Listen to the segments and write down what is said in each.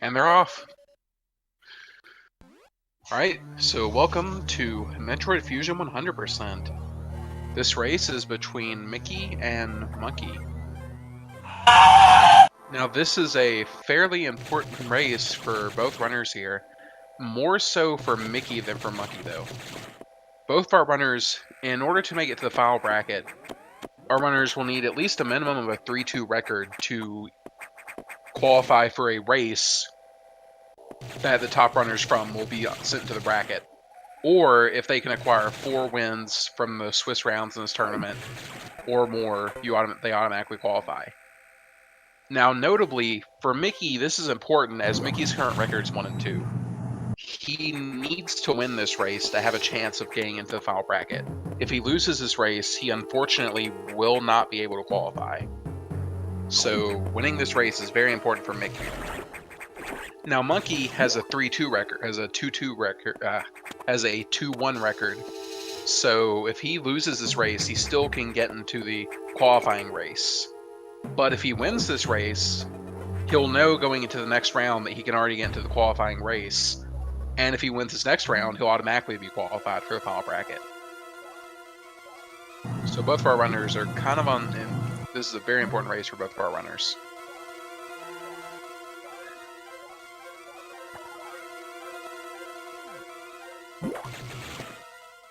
And they're off. Alright, so welcome to Metroid Fusion 100%. This race is between Mickey and Monkey. Now this is a fairly important race for both runners here. More so for Mickey than for Monkey though. Both of our runners, in order to make it to the final bracket, our runners will need at least a minimum of a 3-2 record to qualify for a race that the top runners from will be sent to the bracket. Or if they can acquire 4 wins from the Swiss rounds in this tournament or more, they automatically qualify. Now, notably, for Mickey, this is important as Mickey's current record is 1 and 2. He needs to win this race to have a chance of getting into the final bracket. If he loses this race, he unfortunately will not be able to qualify. So, winning this race is very important for Mickey. Now, Monkey has a 3-2 record, has a 2-2 record, has a 2-1 record. So if he loses this race, he still can get into the qualifying race. But if he wins this race, he'll know going into the next round that he can already get into the qualifying race. And if he wins this next round, he'll automatically be qualified for the final bracket. So both of our runners are kind of on, and this is a very important race for both of our runners.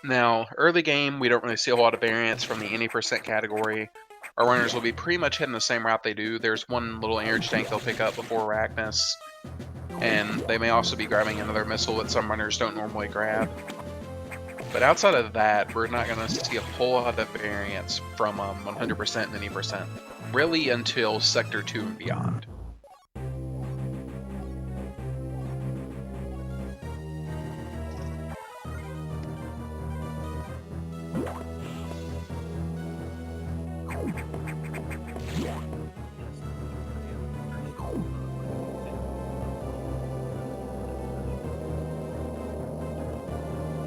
Now, early game, we don't really see a lot of variance from the any percent category. Our runners will be pretty much heading the same route they do. There's one little energy tank they'll pick up before Arachnus, and they may also be grabbing another missile that some runners don't normally grab. But outside of that, we're not going to see a whole lot of variance from 100% and any percent, really until Sector 2 and beyond.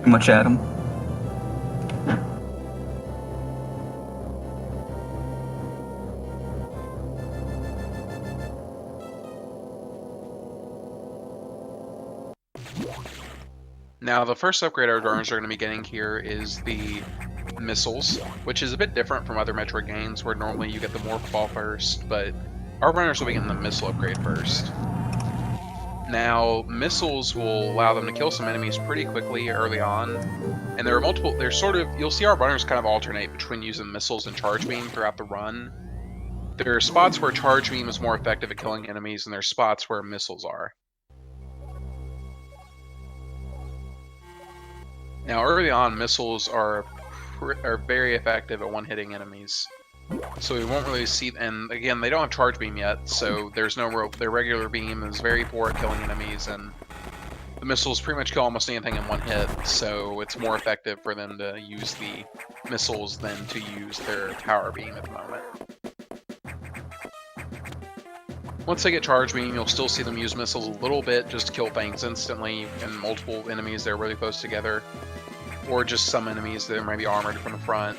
Too much Adam. Now, the first upgrade our runners are going to be getting here is the missiles, which is a bit different from other Metroid games where normally you get the morph ball first, but our runners will be getting the missile upgrade first. Now, missiles will allow them to kill some enemies pretty quickly early on, and there are multiple, you'll see our runners kind of alternate between using missiles and charge beam throughout the run. There are spots where charge beam is more effective at killing enemies, and there are spots where missiles are. Now, early on, missiles are very effective at one-hitting enemies. So we won't really see, and again, they don't have charge beam yet, so there's no real, their regular beam is very poor at killing enemies, and the missiles pretty much kill almost anything in one hit, so it's more effective for them to use the missiles than to use their power beam at the moment. Once they get charge beam, you'll still see them use missiles a little bit just to kill things instantly, and multiple enemies that are really close together, or just some enemies that might be armored from the front.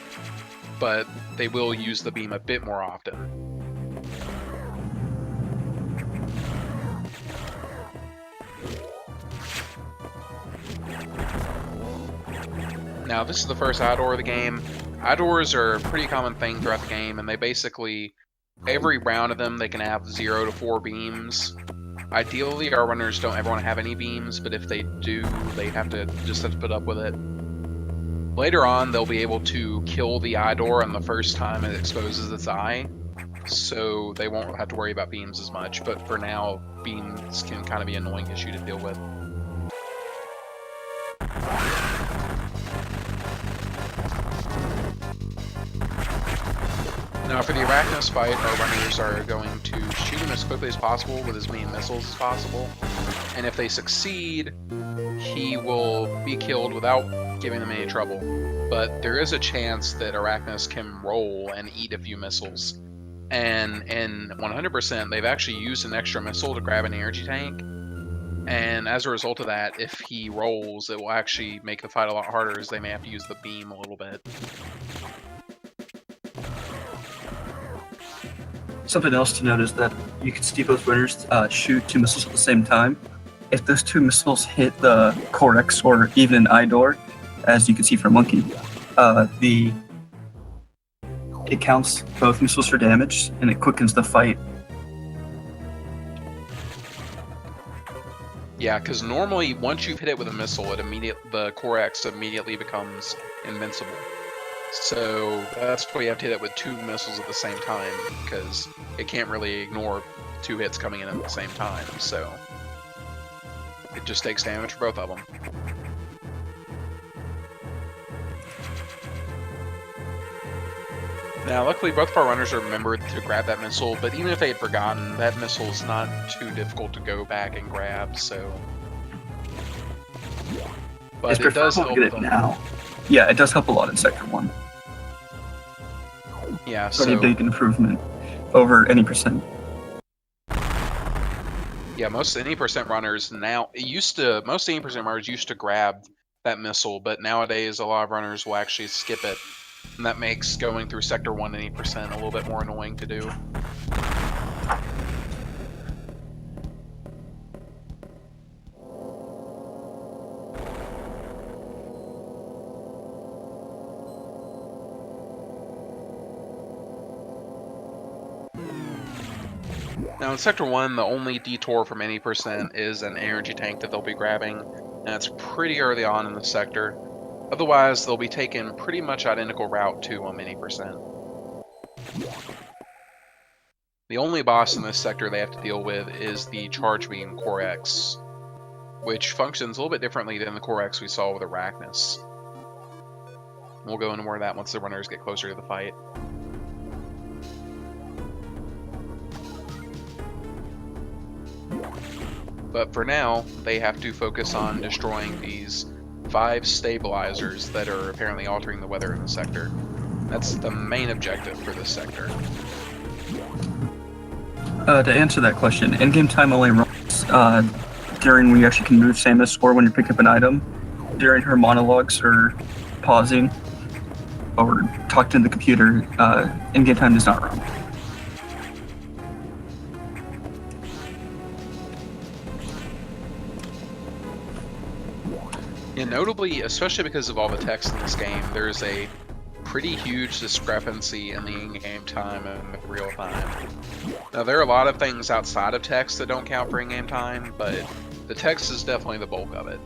But they will use the beam a bit more often. Now, this is the first Idor of the game. Idors are a pretty common thing throughout the game, and they basically, every round of them, they can have 0 to 4 beams. Ideally, our runners don't ever want to have any beams, but if they do, they just have to put up with it. Later on, they'll be able to kill the Idor on the first time it exposes its eye, so they won't have to worry about beams as much, but for now, beams can kind of be an annoying issue to deal with. Now for the Arachnus fight, our runners are going to shoot him as quickly as possible with as many missiles as possible, and if they succeed, he will be killed without giving them any trouble. But there is a chance that Arachnus can roll and eat a few missiles. And in 100%, they've actually used an extra missile to grab an energy tank. And as a result of that, if he rolls, it will actually make the fight a lot harder, as they may have to use the beam a little bit. Something else to note is that you can see both runners shoot 2 missiles at the same time. If those 2 missiles hit the Core X or even an eye door, as you can see from Monkey, it counts both missiles for damage and it quickens the fight. Yeah, because normally once you've hit it with a missile, the Core X immediately becomes invincible. So that's why you have to hit it with 2 missiles at the same time, because it can't really ignore 2 hits coming in at the same time. So it just takes damage for both of them. Now, luckily, both of our runners are remembered to grab that missile, but even if they had forgotten, that missile's not too difficult to go back and grab, so... But it does help get it now. Yeah, it does help a lot in Sector 1. Yeah, so... a big improvement over any percent. Yeah, most any percent runners now... most any percent runners used to grab that missile, but nowadays a lot of runners will actually skip it. And that makes going through Sector 1 any percent a little bit more annoying to do. Now in Sector 1, the only detour from any percent is an energy tank that they'll be grabbing, and it's pretty early on in the sector. Otherwise, they'll be taking pretty much identical route to a mini percent. The only boss in this sector they have to deal with is the Charge Beam Core X, which functions a little bit differently than the Core X we saw with Arachnus. We'll go into more of that once the runners get closer to the fight. But for now, they have to focus on destroying these 5 stabilizers that are apparently altering the weather in the sector. That's the main objective for this sector. To answer that question, in-game time only runs during when you actually can move Samus or when you pick up an item. During her monologues or pausing or talk to the computer, in-game time does not run. And notably, especially because of all the text in this game, there's a pretty huge discrepancy in the in-game time and real time. Now, there are a lot of things outside of text that don't count for in-game time, but the text is definitely the bulk of it.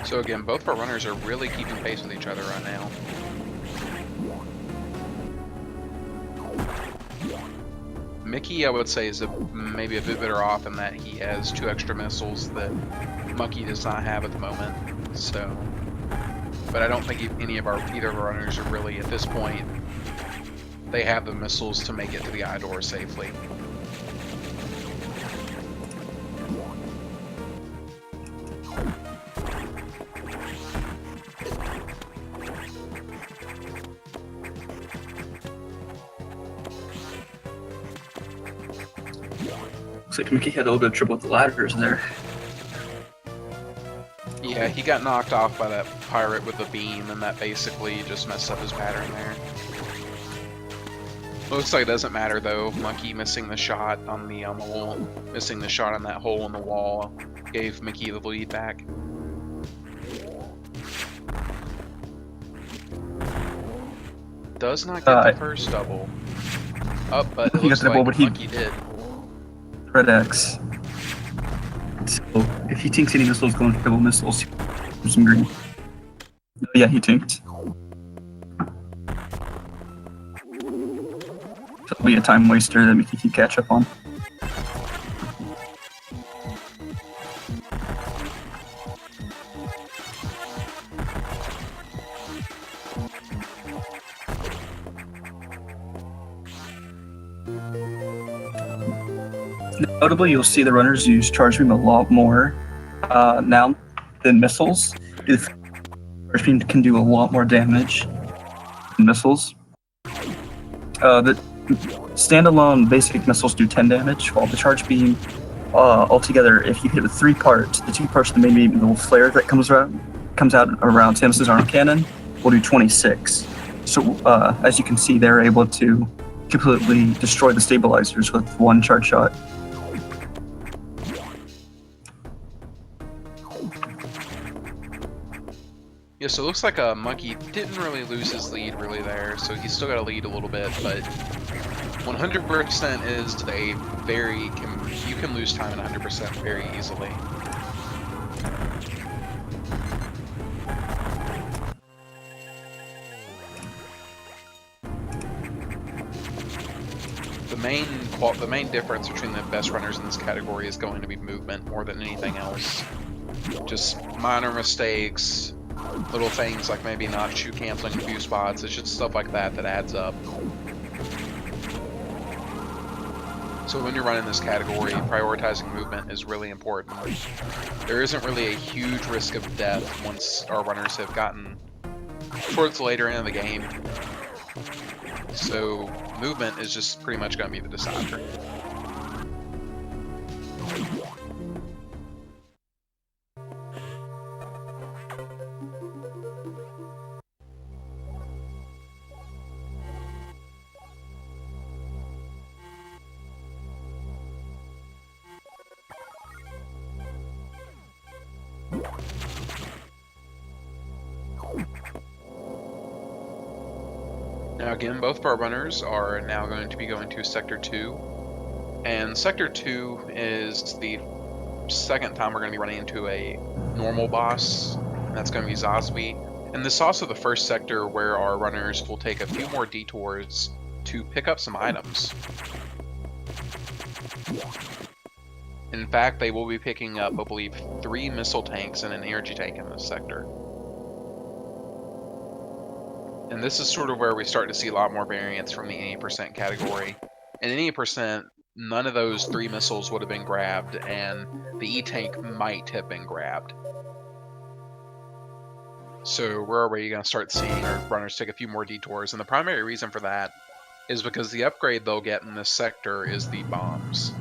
So again, both of our runners are really keeping pace with each other right now. Mickey, I would say, is maybe a bit better off in that he has 2 extra missiles that Monkey does not have at the moment. So, but I don't think either of our runners are really, at this point, they have the missiles to make it to the eye door safely. Looks like Mickey had a little bit of trouble with the ladders there. Yeah, he got knocked off by that pirate with the beam, and that basically just messed up his pattern there. Looks like it doesn't matter though. Monkey missing the shot on the wall, missing the shot on that hole in the wall, gave Mickey the lead back. Does not get the first double. Oh, but it looks like Monkey did. Red X. So if he tinks any missiles going for double missiles, some green. Yeah, he tinked. So it'll be a time waster that Mickey can catch up on. Notably, you'll see the runners use charge beam a lot more now than missiles. Charge beam can do a lot more damage than missiles. The standalone basic missiles do 10 damage, while the charge beam altogether, if you hit it with 3 parts, the 2 parts of the main beam, the little flare that comes out around Samus's arm cannon, will do 26. So as you can see, they're able to completely destroy the stabilizers with 1 charge shot. Yeah, so it looks like Monkey didn't really lose his lead really there, so he's still got to lead a little bit, but 100% is a very, you can lose time at 100% very easily. The main difference between the best runners in this category is going to be movement more than anything else. Just minor mistakes, little things like maybe not shoot canceling a few spots. It's just stuff like that that adds up. So when you're running this category, prioritizing movement is really important. There isn't really a huge risk of death once our runners have gotten towards the later end of the game. So movement is just pretty much going to be the decider. Now again, both of our runners are now going to be going to Sector 2, and Sector 2 is the second time we're going to be running into a normal boss, and that's going to be Zazui. And this is also the first sector where our runners will take a few more detours to pick up some items. In fact, they will be picking up, I believe, 3 missile tanks and an energy tank in this sector. And this is sort of where we start to see a lot more variance from the any percent category. In any percent, none of those 3 missiles would have been grabbed, and the E-tank might have been grabbed. So we're already going to start seeing our runners take a few more detours, and the primary reason for that is because the upgrade they'll get in this sector is the bombs.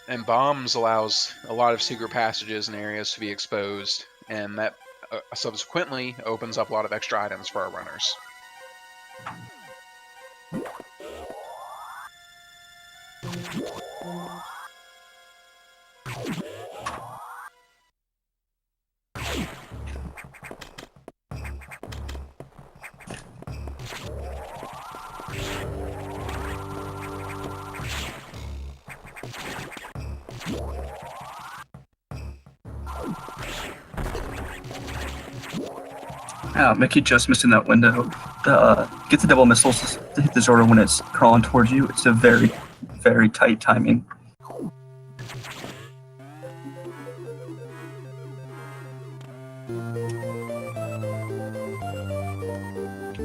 And bombs allows a lot of secret passages and areas to be exposed, and that subsequently opens up a lot of extra items for our runners. Mickey just missed in that window. Get the double missiles to hit the Zora when it's crawling towards you. It's a very, very tight timing.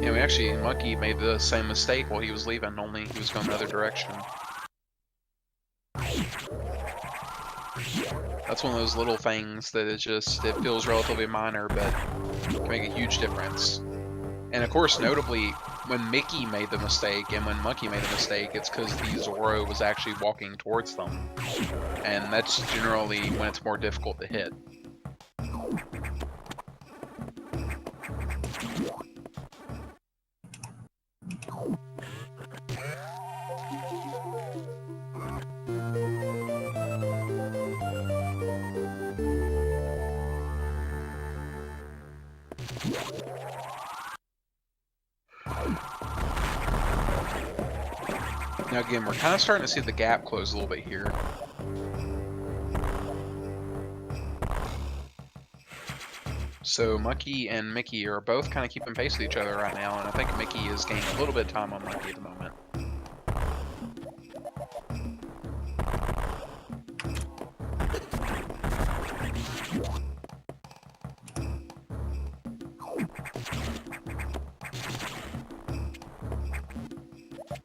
Yeah, Monkey made the same mistake while he was leaving, only he was going the other direction. That's one of those little things that it feels relatively minor, but can make a huge difference. And of course, notably, when Mickey made the mistake and when Monkey made the mistake, it's because the Zoro was actually walking towards them. And that's generally when it's more difficult to hit. Now again, we're kind of starting to see the gap close a little bit here. So Monkey and Mickey are both kind of keeping pace with each other right now, and I think Mickey is gaining a little bit of time on Monkey at the moment.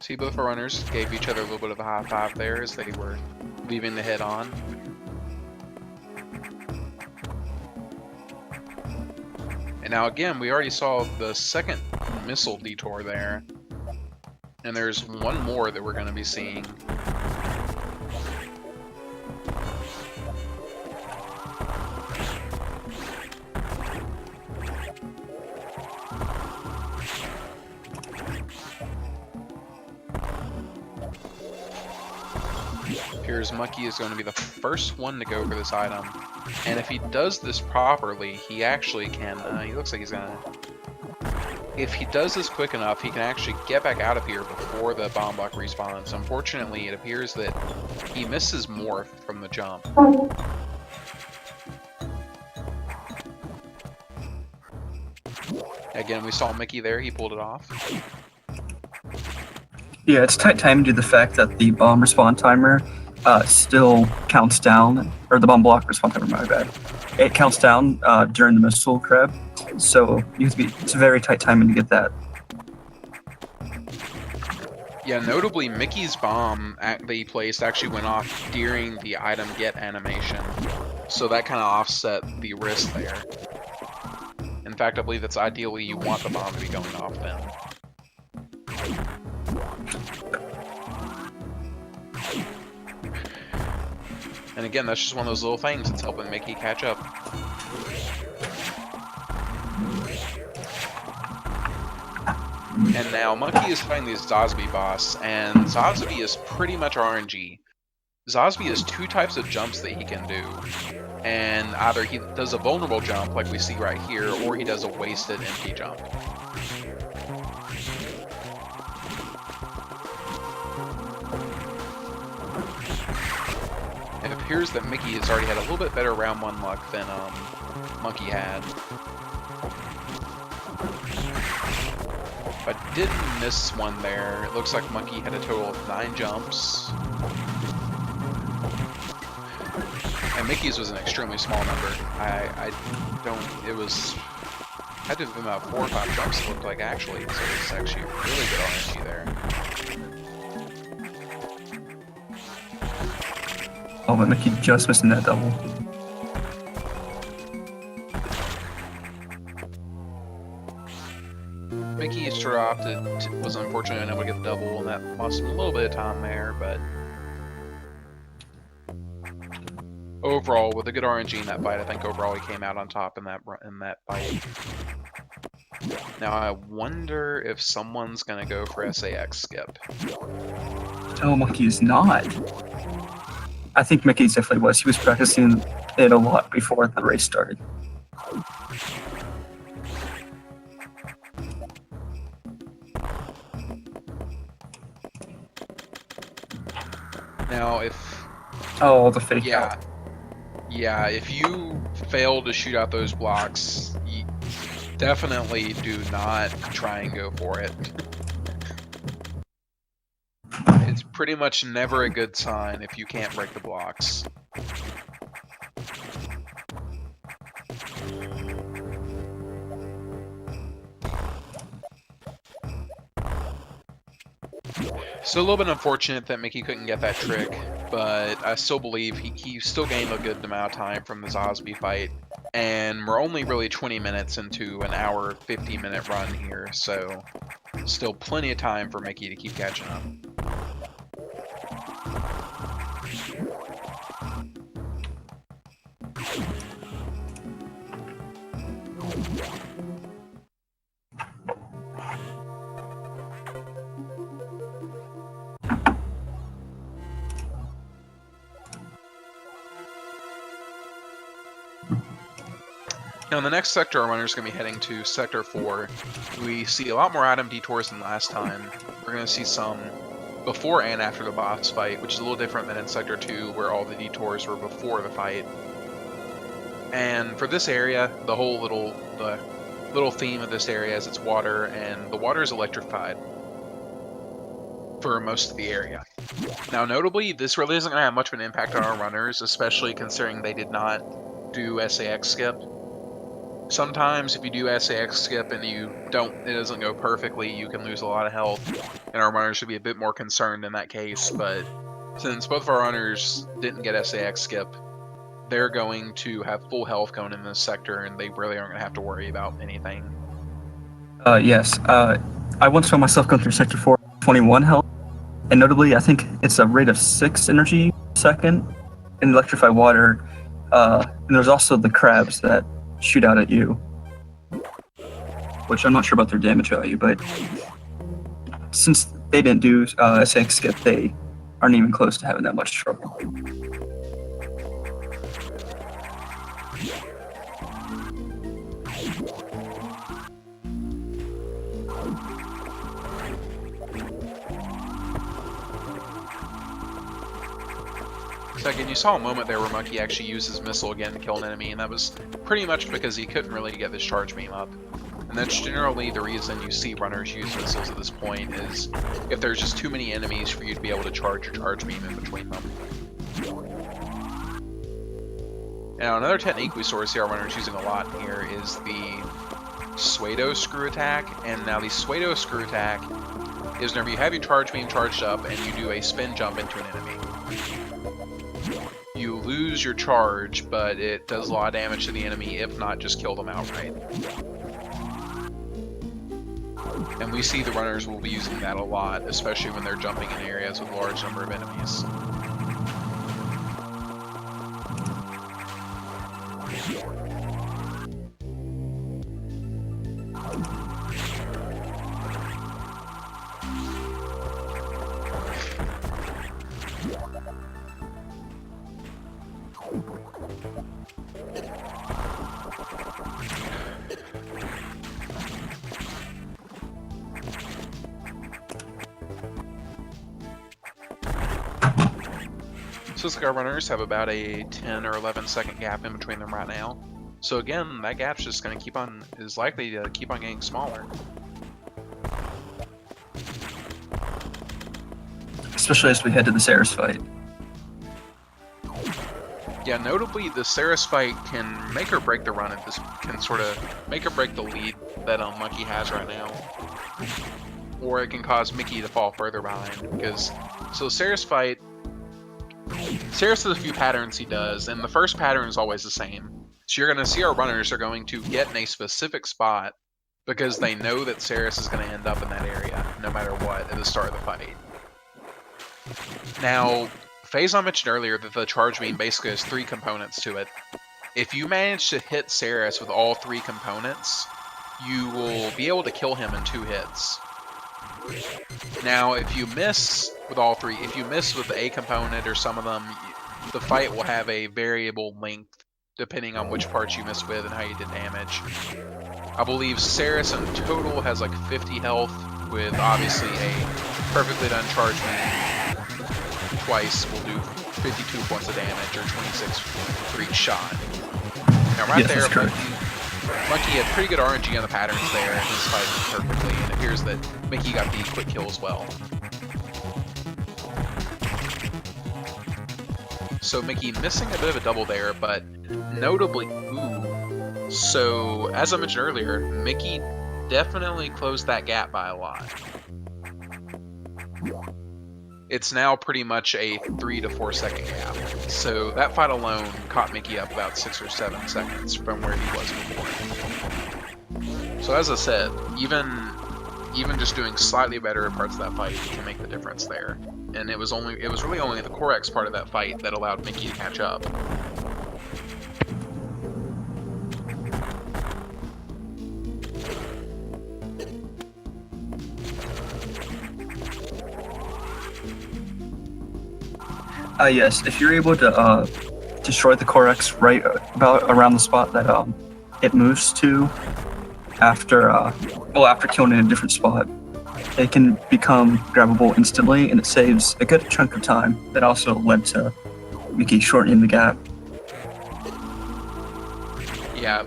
See, both our runners gave each other a little bit of a high five there as they were leaving to head on. And now again, we already saw the second missile detour there. And there's one more that we're going to be seeing. Appears Monkey is going to be the first one to go for this item. And if he does this properly, he actually can, he looks like he's going to... If he does this quick enough, he can actually get back out of here before the bomb block respawns. Unfortunately, it appears that he misses morph from the jump. Again, we saw Mickey there, he pulled it off. Yeah, it's tight time due to the fact that the bomb respawn timer still counts down, or the bomb block respawn timer, my bad. It counts down during the missile grab, so it's a very tight timing to get that. Yeah, notably, Mickey's bomb that he placed actually went off during the item get animation, so that kind of offset the risk there. In fact, I believe that's ideally you want the bomb to be going off then. And again, that's just one of those little things that's helping Mickey catch up. And now Monkey is fighting the Zosby boss, and Zosby is pretty much RNG. Zosby has two types of jumps that he can do, and either he does a vulnerable jump like we see right here, or he does a wasted empty jump. It appears that Mickey has already had a little bit better round 1 luck than Monkey had. But I did miss one there. It looks like Monkey had a total of 9 jumps. And Mickey's was an extremely small number. It was, had to have been about 4 or 5 jumps it looked like actually, so it's actually really good RNG there. Oh, but Mickey just missing that double. Mickey sort of opted, was unfortunate enough to get the double, and that lost him a little bit of time there, but overall, with a good RNG in that fight, I think overall he came out on top in that fight. Now I wonder if someone's gonna go for SAX skip. Oh, Monkey is not. I think Mickey definitely was. He was practicing it a lot before the race started. Now if... Oh, the fake out. Yeah, if you fail to shoot out those blocks, you definitely do not try and go for it. It's pretty much never a good sign if you can't break the blocks. So a little bit unfortunate that Mickey couldn't get that trick, but I still believe he still gained a good amount of time from the Zosby fight. And we're only really 20 minutes into an hour, 50-minute run here, so still plenty of time for Mickey to keep catching up. Now in the next sector our runner is going to be heading to Sector 4. We see a lot more item detours than last time. We're going to see some before and after the boss fight, which is a little different than in Sector 2 where all the detours were before the fight. And for this area, the little theme of this area is it's water, and the water is electrified for most of the area. Now notably, this really isn't going to have much of an impact on our runners, especially considering they did not do SAX skip. Sometimes if you do SAX skip and it doesn't go perfectly, you can lose a lot of health, and our runners should be a bit more concerned in that case. But since both of our runners didn't get SAX skip, they're going to have full health going in this sector, and they really aren't going to have to worry about anything. Yes. I once found myself going through Sector 4, 21 health, and notably, I think it's a rate of 6 energy per second in electrified water. And there's also the crabs that shoot out at you, which I'm not sure about their damage value, but since they didn't do SAX skip, they aren't even close to having that much trouble. Second, you saw a moment there where Monkey actually used his missile again to kill an enemy, and that was pretty much because he couldn't really get this charge beam up. And that's generally the reason you see runners use missiles at this point, is if there's just too many enemies for you to be able to charge your charge beam in between them. Now, another technique we sort of see our runners using a lot here is the pseudo screw attack. And now the pseudo screw attack is whenever you have your charge beam charged up and you do a spin jump into an enemy. You lose your charge, but it does a lot of damage to the enemy, if not just kill them outright. And we see the runners will be using that a lot, especially when they're jumping in areas with a large number of enemies. So looks like our runners have about a 10 or 11 second gap in between them right now. So again, that gap's just going to is likely to keep on getting smaller. Especially as we head to the Saris fight. Yeah, notably, the Saris fight can make or break the run at this, can sort of make or break the lead that Monkey has right now. Or it can cause Mickey to fall further behind, because, so Saris fight, Saris has a few patterns he does, and the first pattern is always the same. So you're going to see our runners are going to get in a specific spot because they know that Saris is going to end up in that area, no matter what, at the start of the fight. Now, Faison mentioned earlier that the charge beam basically has 3 components to it. If you manage to hit Saris with all 3 components, you will be able to kill him in 2 hits. Now, if you miss with all 3, if you miss with a component or some of them, the fight will have a variable length depending on which parts you miss with and how you did damage. I believe Saris in total has like 50 health, with obviously a perfectly done charge beam twice will do 52 points of damage, or 26 for each shot. Now right there, Monkey had pretty good RNG on the patterns there, and he's fighting perfectly, and it appears that Mickey got the quick kill as well. So Mickey missing a bit of a double there, but notably, so as I mentioned earlier, Mickey definitely closed that gap by a lot. It's now pretty much a 3 to 4 second gap. So that fight alone caught Mickey up about 6 or 7 seconds from where he was before. So as I said, even just doing slightly better at parts of that fight can make the difference there. And it was really only the Corex part of that fight that allowed Mickey to catch up. Yes, if you're able to destroy the Corex right about around the spot that it moves to after killing in a different spot, it can become grabbable instantly, and it saves a good chunk of time. That also led to Mickey shortening the gap. Yeah,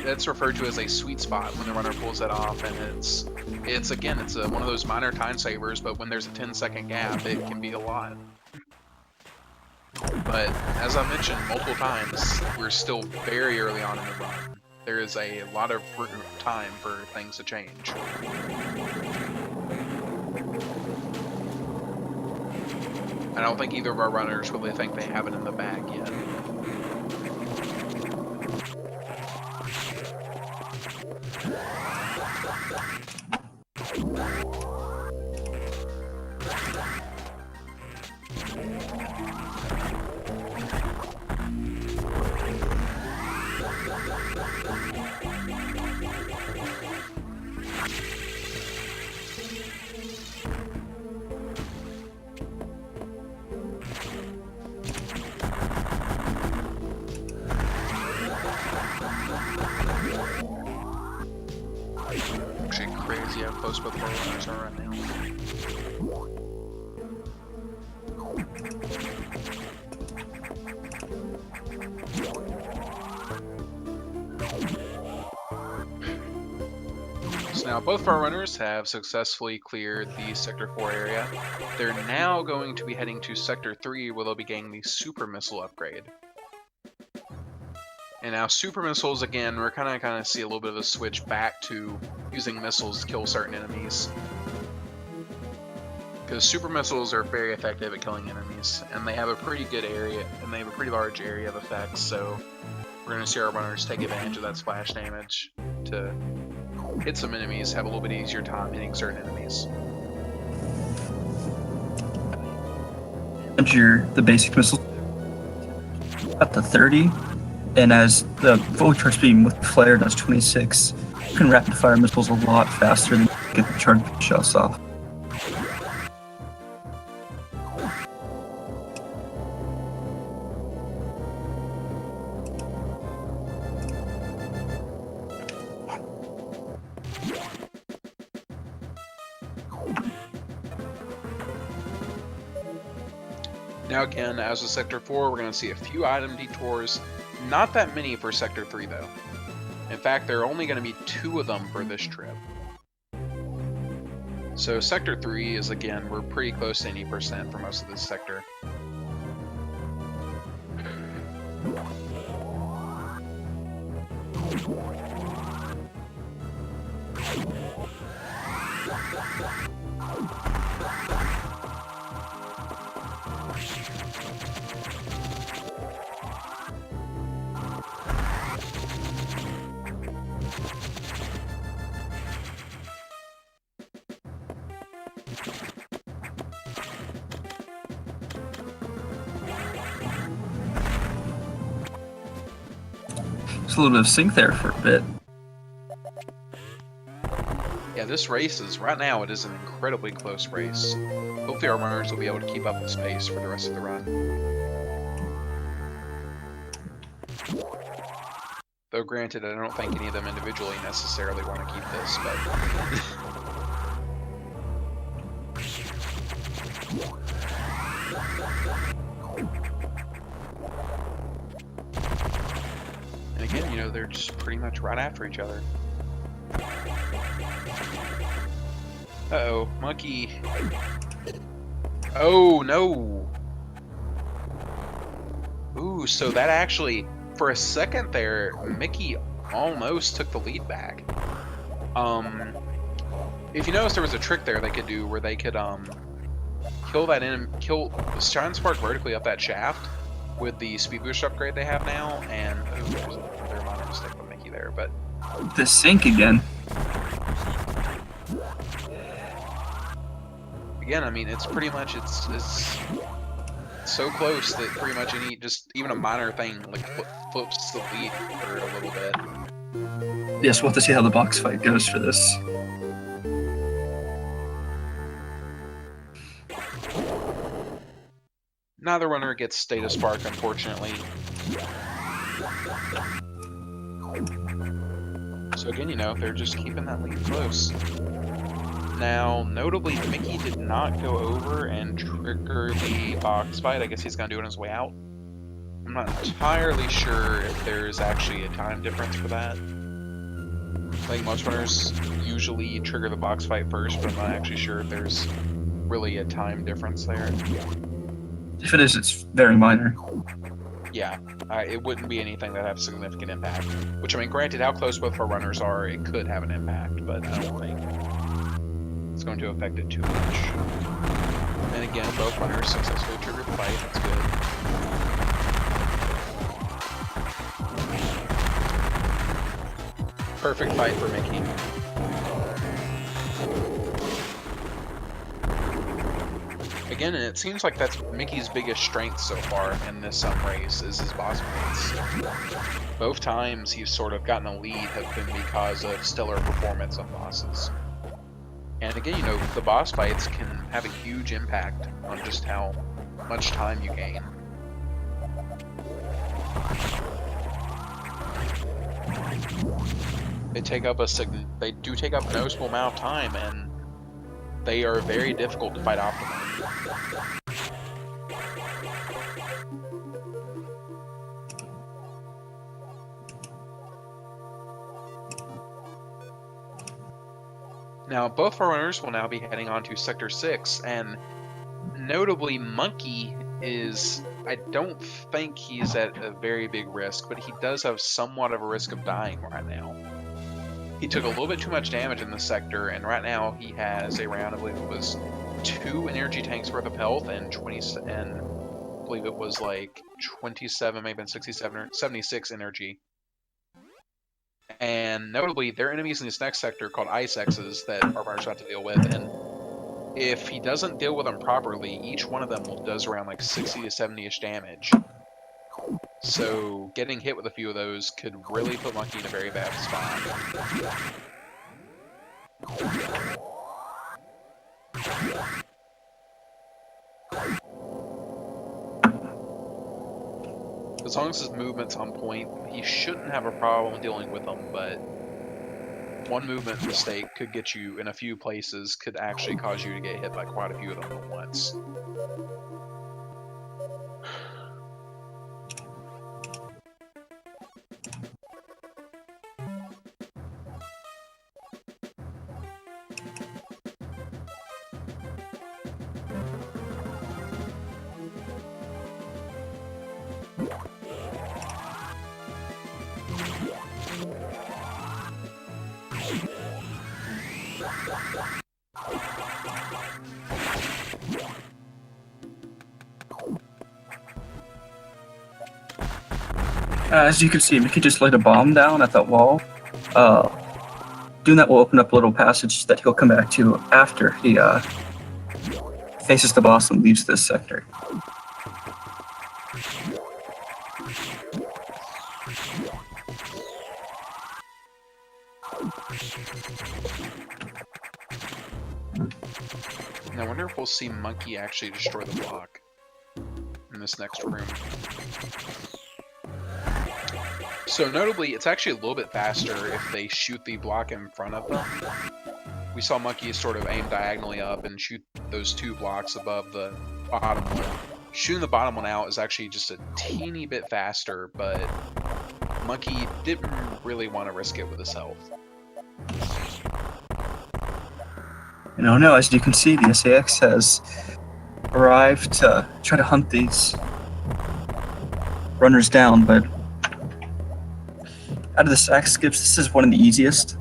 that's referred to as a sweet spot when the runner pulls that off, and it's one of those minor time savers, but when there's a 10-second gap, it can be a lot. But as I mentioned multiple times, we're still very early on in the run. there is a lot of time for things to change. I don't think either of our runners really think they have it in the bag yet. Actually crazy how close both of our runners are right now. So now both of our runners have successfully cleared the Sector 4 area. They're now going to be heading to Sector 3 where they'll be getting the Super Missile upgrade. And now Super Missiles, again, we're kind of see a little bit of a switch back to using missiles to kill certain enemies. Because Super Missiles are very effective at killing enemies, and they have a pretty good area, and they have a pretty large area of effects, so we're going to see our runners take advantage of that splash damage to hit some enemies, have a little bit easier time hitting certain enemies. The basic missile up to 30, and as the fully charged beam with flare does 26, you can rapid fire missiles a lot faster than you get the charged shots off. Now again, as with Sector 4, we're going to see a few item detours. Not that many for Sector 3 though. In fact, there are only going to be 2 of them for this trip. So Sector 3 is, again, we're pretty close to 80% for most of this sector. There's a little bit of sync there for a bit. Yeah, this race is, right now, it is an incredibly close race. Hopefully our runners will be able to keep up this pace for the rest of the run. Though granted, I don't think any of them individually necessarily want to keep this, but... And again, you know, they're just pretty much right after each other. Uh-oh, Monkey. Oh, no. Ooh, so that actually, for a second there, Mickey almost took the lead back. If you notice, there was a trick there they could do where they could, kill the Shine Spark vertically up that shaft with the speed boost upgrade they have now, and there's another minor mistake with Mickey there, but... The sync again. Again, I mean, it's pretty much, it's so close that pretty much even a minor thing, like, flips the lead for a little bit. Yes, we'll have to see how the box fight goes for this. Neither runner gets State of Spark, unfortunately. So again, you know, they're just keeping that lead close. Now, notably, Mickey did not go over and trigger the box fight. I guess he's going to do it on his way out. I'm not entirely sure if there's actually a time difference for that. I think most runners usually trigger the box fight first, but I'm not actually sure if there's really a time difference there. If it is, it's very minor. Yeah, it wouldn't be anything that have significant impact. Which, I mean, granted, how close both of our runners are, it could have an impact, but I don't think it's going to affect it too much. And again, both runners successfully triggered the fight. That's good. Perfect fight for Mickey. Again, and it seems like that's Mickey's biggest strength so far in this race, is his boss fights. Both times he's sort of gotten a lead have been because of stellar performance on bosses. And again, you know, the boss fights can have a huge impact on just how much time you gain. They do take up a noticeable amount of time, and they are very difficult to fight optimally. Now, both our runners will now be heading on to Sector 6, and notably, Monkey is... I don't think he's at a very big risk, but he does have somewhat of a risk of dying right now. He took a little bit too much damage in this sector, and right now he has around, I believe it was 2 energy tanks worth of health and 20, and I believe it was like 27, maybe 67 or 76 energy. And notably, there are enemies in this next sector called Ice X's that our runner's about to deal with, and if he doesn't deal with them properly, each one of them does around like 60 to 70-ish damage. So getting hit with a few of those could really put Monkey in a very bad spot. As long as his movement's on point, he shouldn't have a problem dealing with them, but one movement mistake could get you in a few places, could actually cause you to get hit by quite a few of them at once. As you can see, Mickey just laid a bomb down at that wall. Doing that will open up a little passage that he'll come back to after he faces the boss and leaves this sector. Now I wonder if we'll see Monkey actually destroy the block in this next room. So notably, it's actually a little bit faster if they shoot the block in front of them. We saw Monkey sort of aim diagonally up and shoot those 2 blocks above the bottom one. Shooting the bottom one out is actually just a teeny bit faster, but Monkey didn't really want to risk it with his health. No, as you can see, the SAX has arrived to try to hunt these runners down, but out of the sack skips, this is one of the easiest.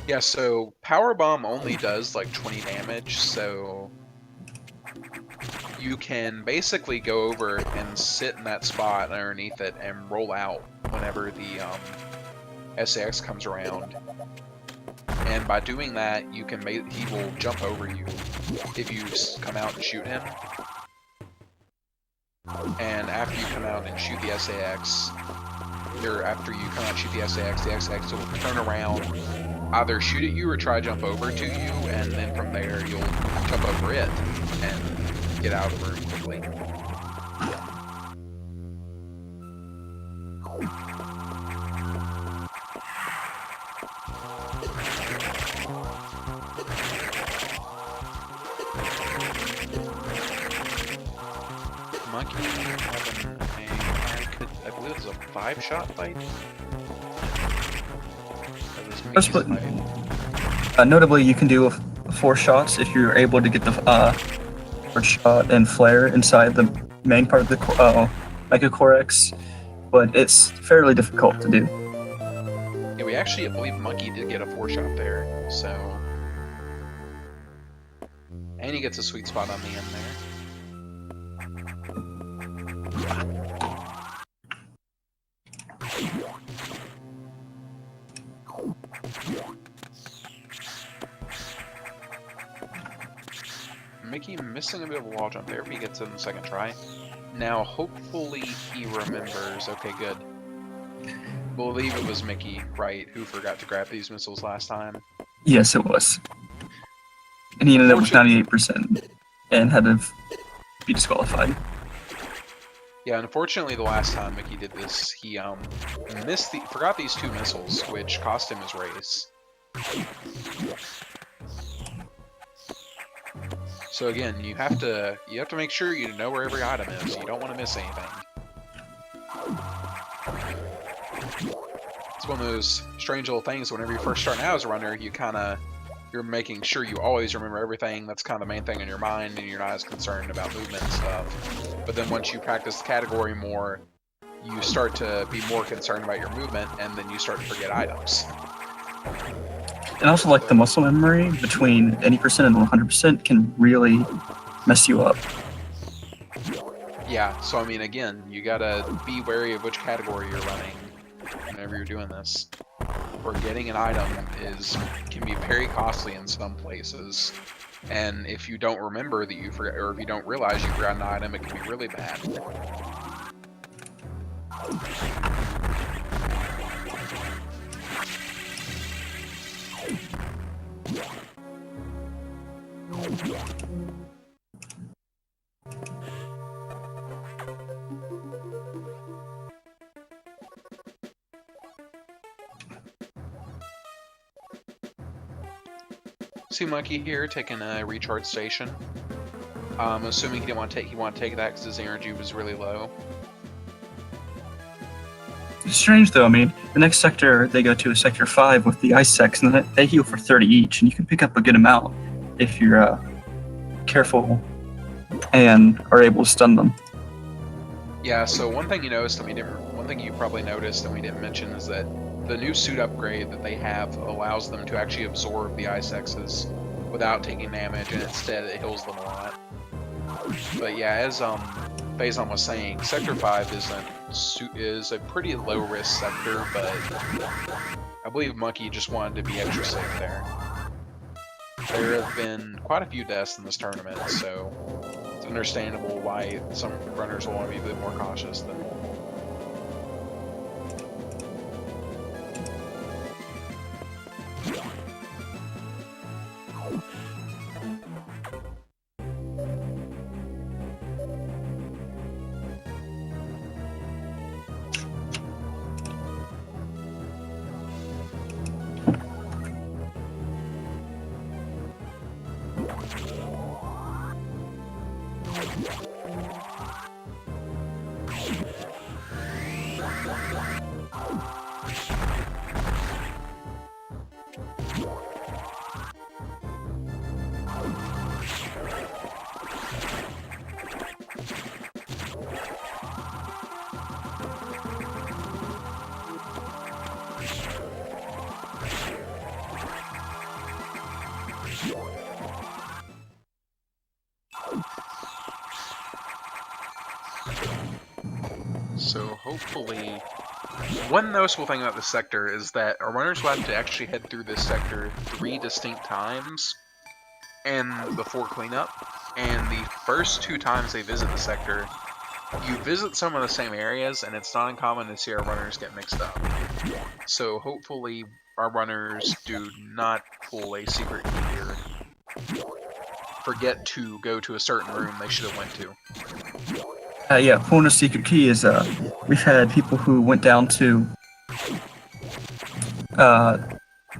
Yeah, so Power Bomb only does like 20 damage, so you can basically go over and sit in that spot underneath it and roll out whenever the SAX comes around. And by doing that, you can he will jump over you if you come out and shoot him. And after you come out and shoot the SAX, or after you come out and shoot the SAX will turn around, either shoot at you or try to jump over to you, and then from there you'll jump over it and get out of the room quickly. Monkey having I believe it's a 5-shot fight. First, Mickey's but, fight. notably, you can do 4 shots if you're able to get the first shot and flare inside the main part of the Mecha Corex, but it's fairly difficult to do. Yeah, we actually, I believe Monkey did get a 4-shot there, so... And he gets a sweet spot on the end there. Mickey missing a bit of a wall jump there, but he gets it in the second try. Now, hopefully he remembers. Okay, good. Believe it was Mickey, right, who forgot to grab these missiles last time. Yes, it was. And he ended up with 98% and had to be disqualified. Yeah, unfortunately, the last time Mickey did this, he forgot these 2 missiles, which cost him his race. So again, you have to make sure you know where every item is. You don't want to miss anything. It's one of those strange little things. Whenever you first start out as a runner, you're making sure you always remember everything. That's kind of the main thing in your mind, and you're not as concerned about movement and stuff. But then once you practice the category more, you start to be more concerned about your movement, and then you start to forget items. And also, like, the muscle memory between 80% and 100% can really mess you up. Yeah, so I mean, again, you gotta be wary of which category you're running whenever you're doing this. Forgetting an item can be very costly in some places, and if you don't remember that you forgot, or if you don't realize you forgot an item, it can be really bad. See Monkey here taking a recharge station. Assuming he wanted to take that because his energy was really low. It's strange though. I mean, the next sector they go to is Sector 5 with the ice secs, and they heal for 30 each, and you can pick up a good amount if you're careful and are able to stun them. Yeah. So one thing you noticed, one thing you probably noticed and we didn't mention is that the new suit upgrade that they have allows them to actually absorb the ice X's without taking damage, and instead it heals them a lot. But yeah, as Faison was saying, Sector 5 is a pretty low risk sector, but I believe Monkey just wanted to be extra safe there. There have been quite a few deaths in this tournament, so it's understandable why some runners will want to be a bit more cautious than normal. So hopefully, one noticeable thing about this sector is that our runners will have to actually head through this sector 3 distinct times and before cleanup. And the first 2 times they visit the sector, you visit some of the same areas, and it's not uncommon to see our runners get mixed up. So hopefully our runners do not pull a secret key or forget to go to a certain room they should have went to. Yeah, pulling a secret key is, we've had people who went down to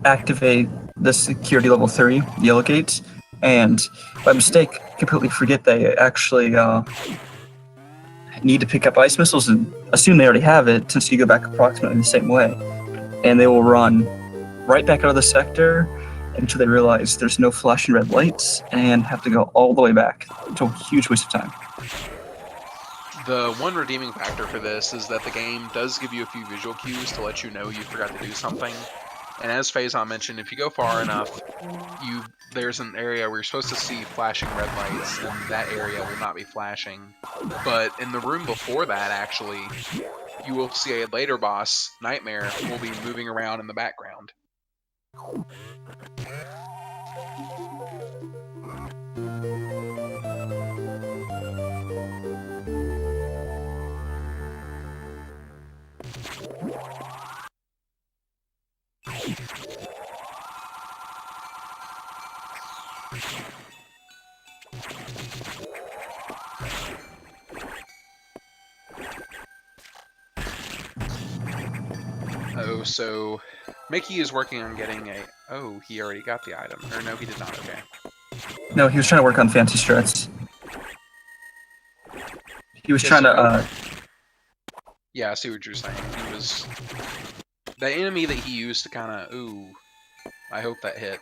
activate the security level 3 yellow gates, and by mistake completely forget they actually need to pick up ice missiles and assume they already have it, since you go back approximately the same way, and they will run right back out of the sector until they realize there's no flashing red lights and have to go all the way back. It's a huge waste of time. The one redeeming factor for this is that the game does give you a few visual cues to let you know you forgot to do something. And as Faison mentioned, if you go far enough, there's an area where you're supposed to see flashing red lights, and that area will not be flashing. But in the room before that, actually, you will see a later boss, Nightmare, will be moving around in the background. Oh, so Mickey is working on getting a... Oh, he already got the item. Or no, he did not. Okay. No, he was trying to work on fancy strats. He was trying to, Yeah, I see what you're saying. He was... The enemy that he used to kind of... Ooh. I hope that hit.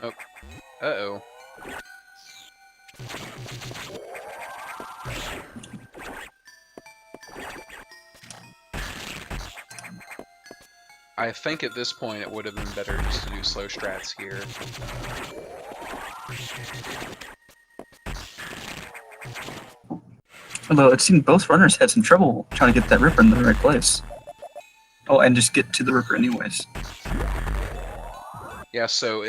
Oh. Uh-oh. I think at this point it would have been better just to do slow strats here. Although it seemed both runners had some trouble trying to get that Ripper in the right place. Oh, and just get to the Ripper anyways. Yeah, so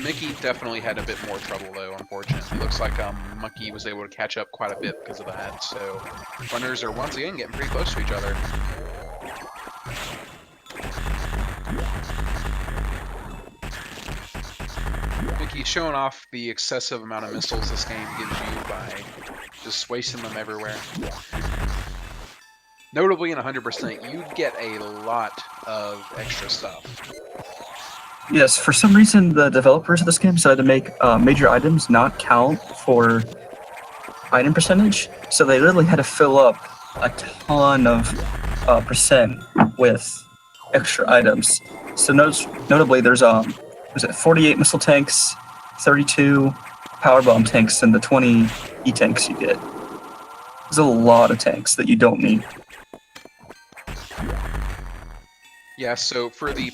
Mickey definitely had a bit more trouble though, unfortunately. It looks like Monkey was able to catch up quite a bit because of that, so runners are once again getting pretty close to each other. Mickey's showing off the excessive amount of missiles this game gives you by just wasting them everywhere. Notably in 100%, you get a lot of extra stuff. Yes, for some reason the developers of this game decided to make major items not count for item percentage, so they literally had to fill up a ton of percent with extra items. So notably there's was it 48 missile tanks, 32 power bomb tanks, and the 20 E-tanks you get. There's a lot of tanks that you don't need. Yeah, so for the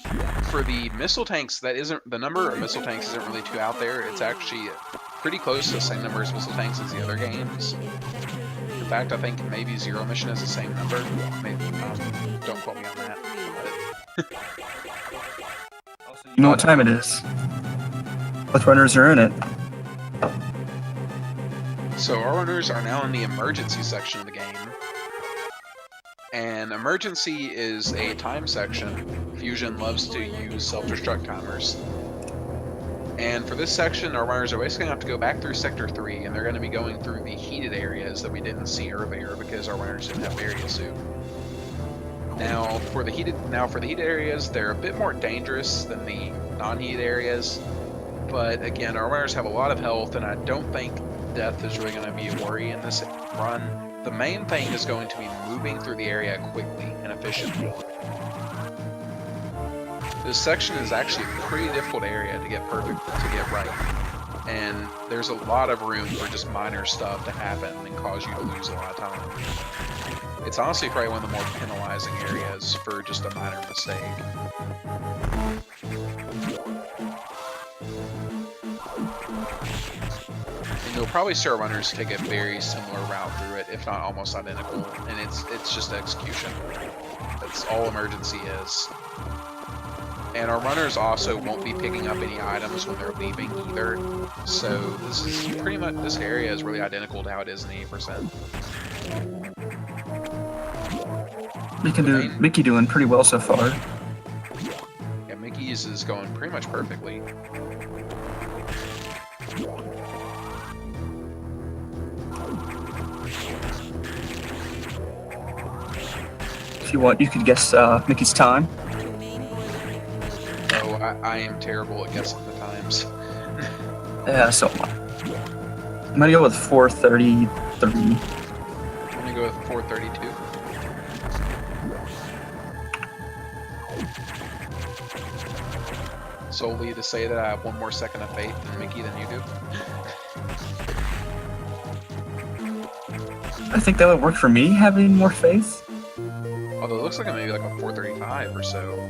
missile tanks, that isn't the number of missile tanks isn't really too out there. It's actually pretty close to the same number of missile tanks as the other games. In fact, I think maybe Zero Mission has the same number. Maybe, don't quote me on that. But You know what time it is. Both runners are in it. So our runners are now in the emergency section of the game. And emergency is a time section. Fusion loves to use self-destruct timers. And for this section, our runners are basically going to have to go back through Sector 3, and they're going to be going through the heated areas that we didn't see earlier because our runners didn't have Area Suit. Now for the heated areas, they're a bit more dangerous than the non-heated areas. But again, our runners have a lot of health, and I don't think death is really going to be a worry in this run. The main thing is going to be moving through the area quickly and efficiently. This section is actually a pretty difficult area to get right. And there's a lot of room for just minor stuff to happen and cause you to lose a lot of time. It's honestly probably one of the more penalizing areas for just a minor mistake. And you'll probably see our runners take a very similar route through it, if not almost identical, and it's just execution. That's all emergency is. And our runners also won't be picking up any items when they're leaving either. So this is pretty much, this area is really identical to how it is in the 8%. Mickey doing pretty well so far. Yeah, Mickey's is going pretty much perfectly. If you want, you could guess Mickey's time. Oh, I am terrible at guessing the times. Yeah, so am I. I'm gonna go with 4:33. I'm gonna go with 4:32. solely to say that I have one more second of faith in Mickey than you do. I think that would work for me, having more faith. Although it looks like maybe like a 435 or so.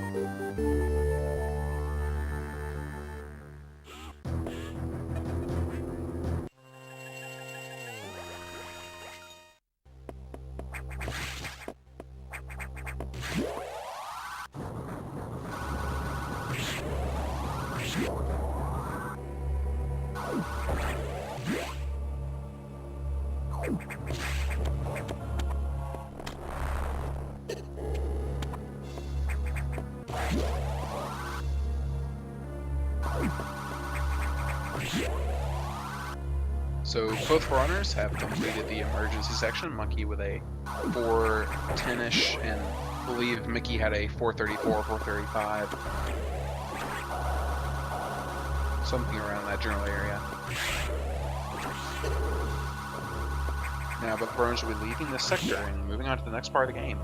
So both runners have completed the emergency section. Monkey with a 410-ish, and I believe Mickey had a 434, 435. Something around that general area. Now both runners will be leaving this sector and moving on to the next part of the game.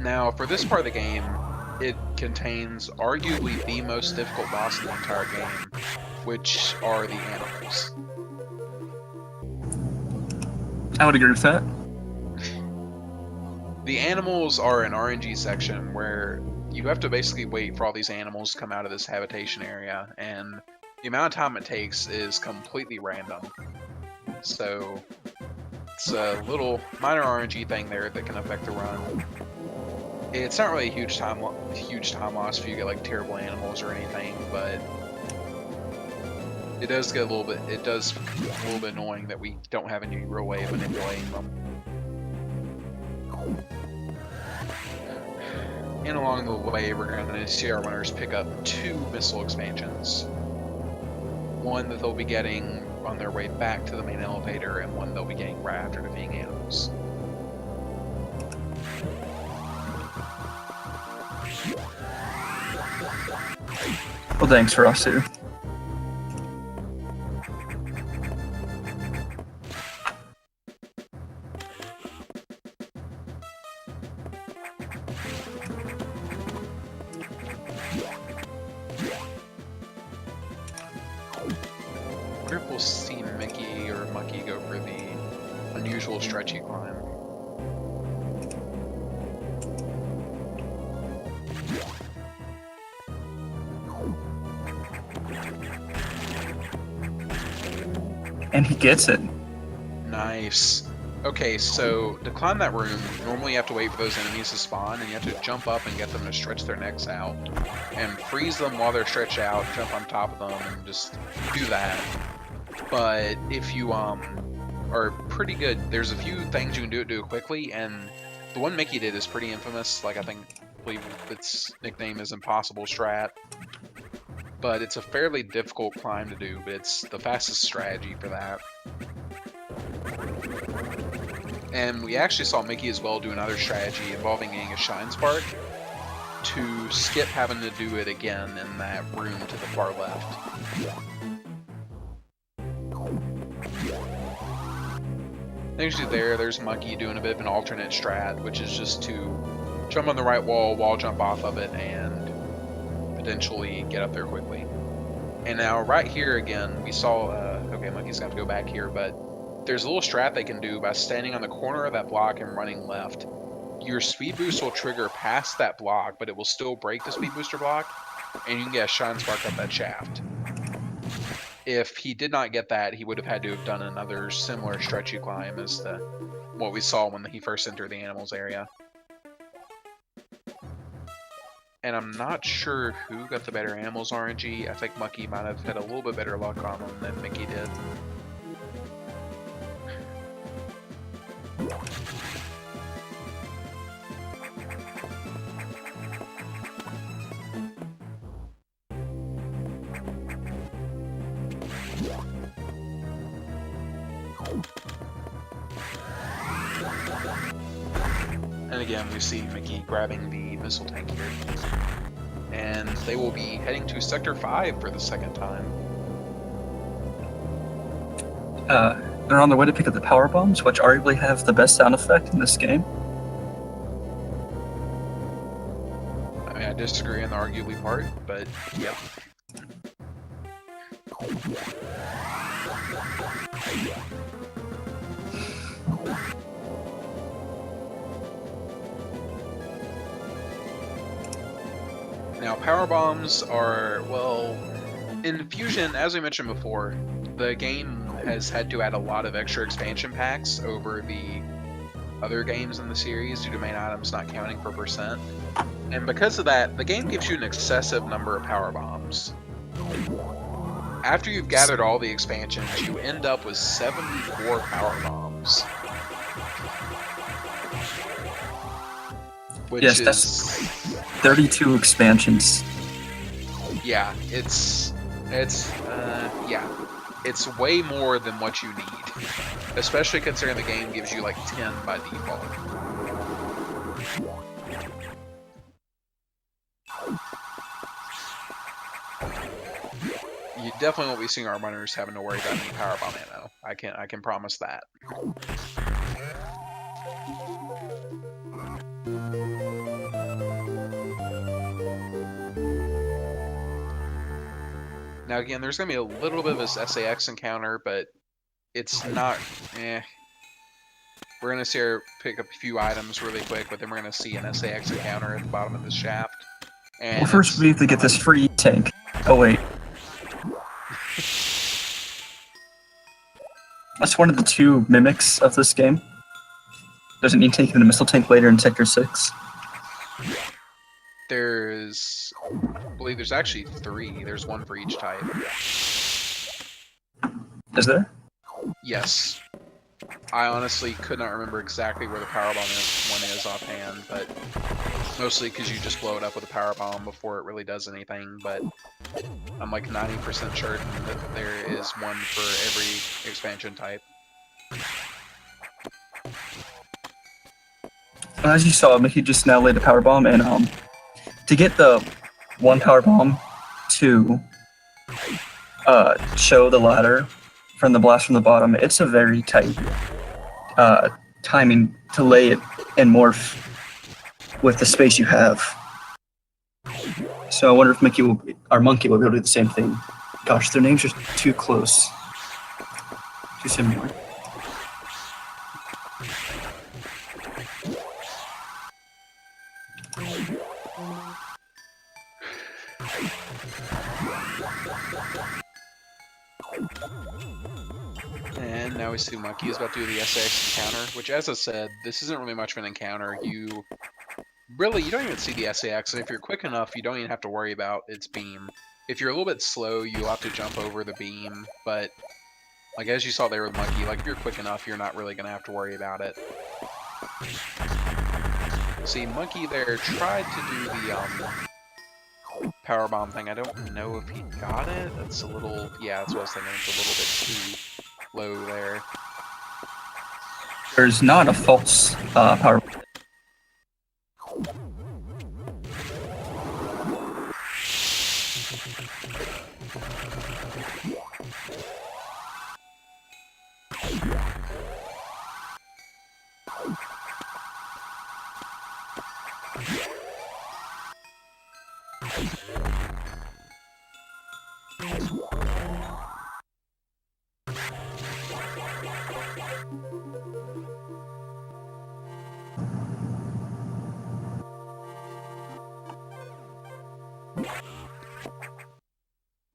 Now, for this part of the game, it contains arguably the most difficult boss in the entire game, which are the animals. I would agree with that. The animals are an RNG section where you have to basically wait for all these animals to come out of this habitation area, and the amount of time it takes is completely random. So, it's a little minor RNG thing there that can affect the run. It's not really a huge time loss if you get like terrible animals or anything, but it does get a little bit annoying that we don't have any real way of manipulating them. And along the way, we're going to see our runners pick up 2 missile expansions. One that they'll be getting on their way back to the main elevator, and one they'll be getting right after defeating animals. Well, thanks for us too. I wonder if we'll see Mickey or Monkey go for the unusual stretchy climb. And he gets it. Nice. Okay, so to climb that room, normally you have to wait for those enemies to spawn, and you have to jump up and get them to stretch their necks out. And freeze them while they're stretched out, jump on top of them, and just do that. But if you are pretty good, there's a few things you can do it quickly, and the one Mickey did is pretty infamous. Like, I believe its nickname is Impossible Strat. But it's a fairly difficult climb to do, but it's the fastest strategy for that. And we actually saw Mickey as well do another strategy involving getting a Shine Spark to skip having to do it again in that room to the far left. Usually there's Monkey doing a bit of an alternate strat, which is just to jump on the right wall jump off of it, and potentially get up there quickly. And now right here again, we saw, okay, Monkey's gonna have to go back here, but there's a little strat they can do by standing on the corner of that block and running left. Your speed boost will trigger past that block, but it will still break the speed booster block, and you can get a Shine Spark up that shaft. If he did not get that, he would have had to have done another similar stretchy climb as to what we saw when he first entered the animals area. And I'm not sure who got the better animals RNG. I think Monkey might have had a little bit better luck on them than Mickey did. again, we see Mickey grabbing the missile tank here. And they will be heading to Sector 5 for the second time. They're on their way to pick up the power bombs, which arguably have the best sound effect in this game. I mean, I disagree on the arguably part, but yep. Now, power bombs are, well, in Fusion, as we mentioned before, the game has had to add a lot of extra expansion packs over the other games in the series due to main items not counting per percent. And because of that, the game gives you an excessive number of power bombs. After you've gathered all the expansions, you end up with 74 power bombs. Which Yes, is... that's 32 expansions. Yeah, it's way more than what you need. Especially considering the game gives you like 10 by default. You definitely won't be seeing our runners having to worry about any power bomb ammo. I can promise that. Now again, there's going to be a little bit of this SAX encounter, but it's not, We're going to see her pick up a few items really quick, but then we're going to see an SAX encounter at the bottom of the shaft. And Well, first we have to get this free tank. Oh wait. That's one of the two mimics of this game. Doesn't need taking the missile tank later in Sector 6. There's, I believe there's actually 3. There's one for each type. Is there? Yes. I honestly could not remember exactly where the power bomb one is offhand, but mostly because you just blow it up with a power bomb before it really does anything. But I'm like 90% certain that there is one for every expansion type. As you saw, Mickey just now laid a power bomb, and to get the one power bomb to show the ladder from the blast from the bottom, it's a very tight timing to lay it and morph with the space you have. So I wonder if our monkey will be able to do the same thing. Gosh, their names are too close. Too similar. And now we see Monkey is about to do the SAX encounter, which, as I said, this isn't really much of an encounter. You don't even see the SAX, and if you're quick enough, you don't even have to worry about its beam. If you're a little bit slow, you'll have to jump over the beam, but like as you saw there with Monkey, like if you're quick enough, you're not really going to have to worry about it. See, Monkey there tried to do the power bomb thing. I don't know if he got it. That's a little, yeah, that's what I was thinking. It's a little bit too low there. There's not a false power.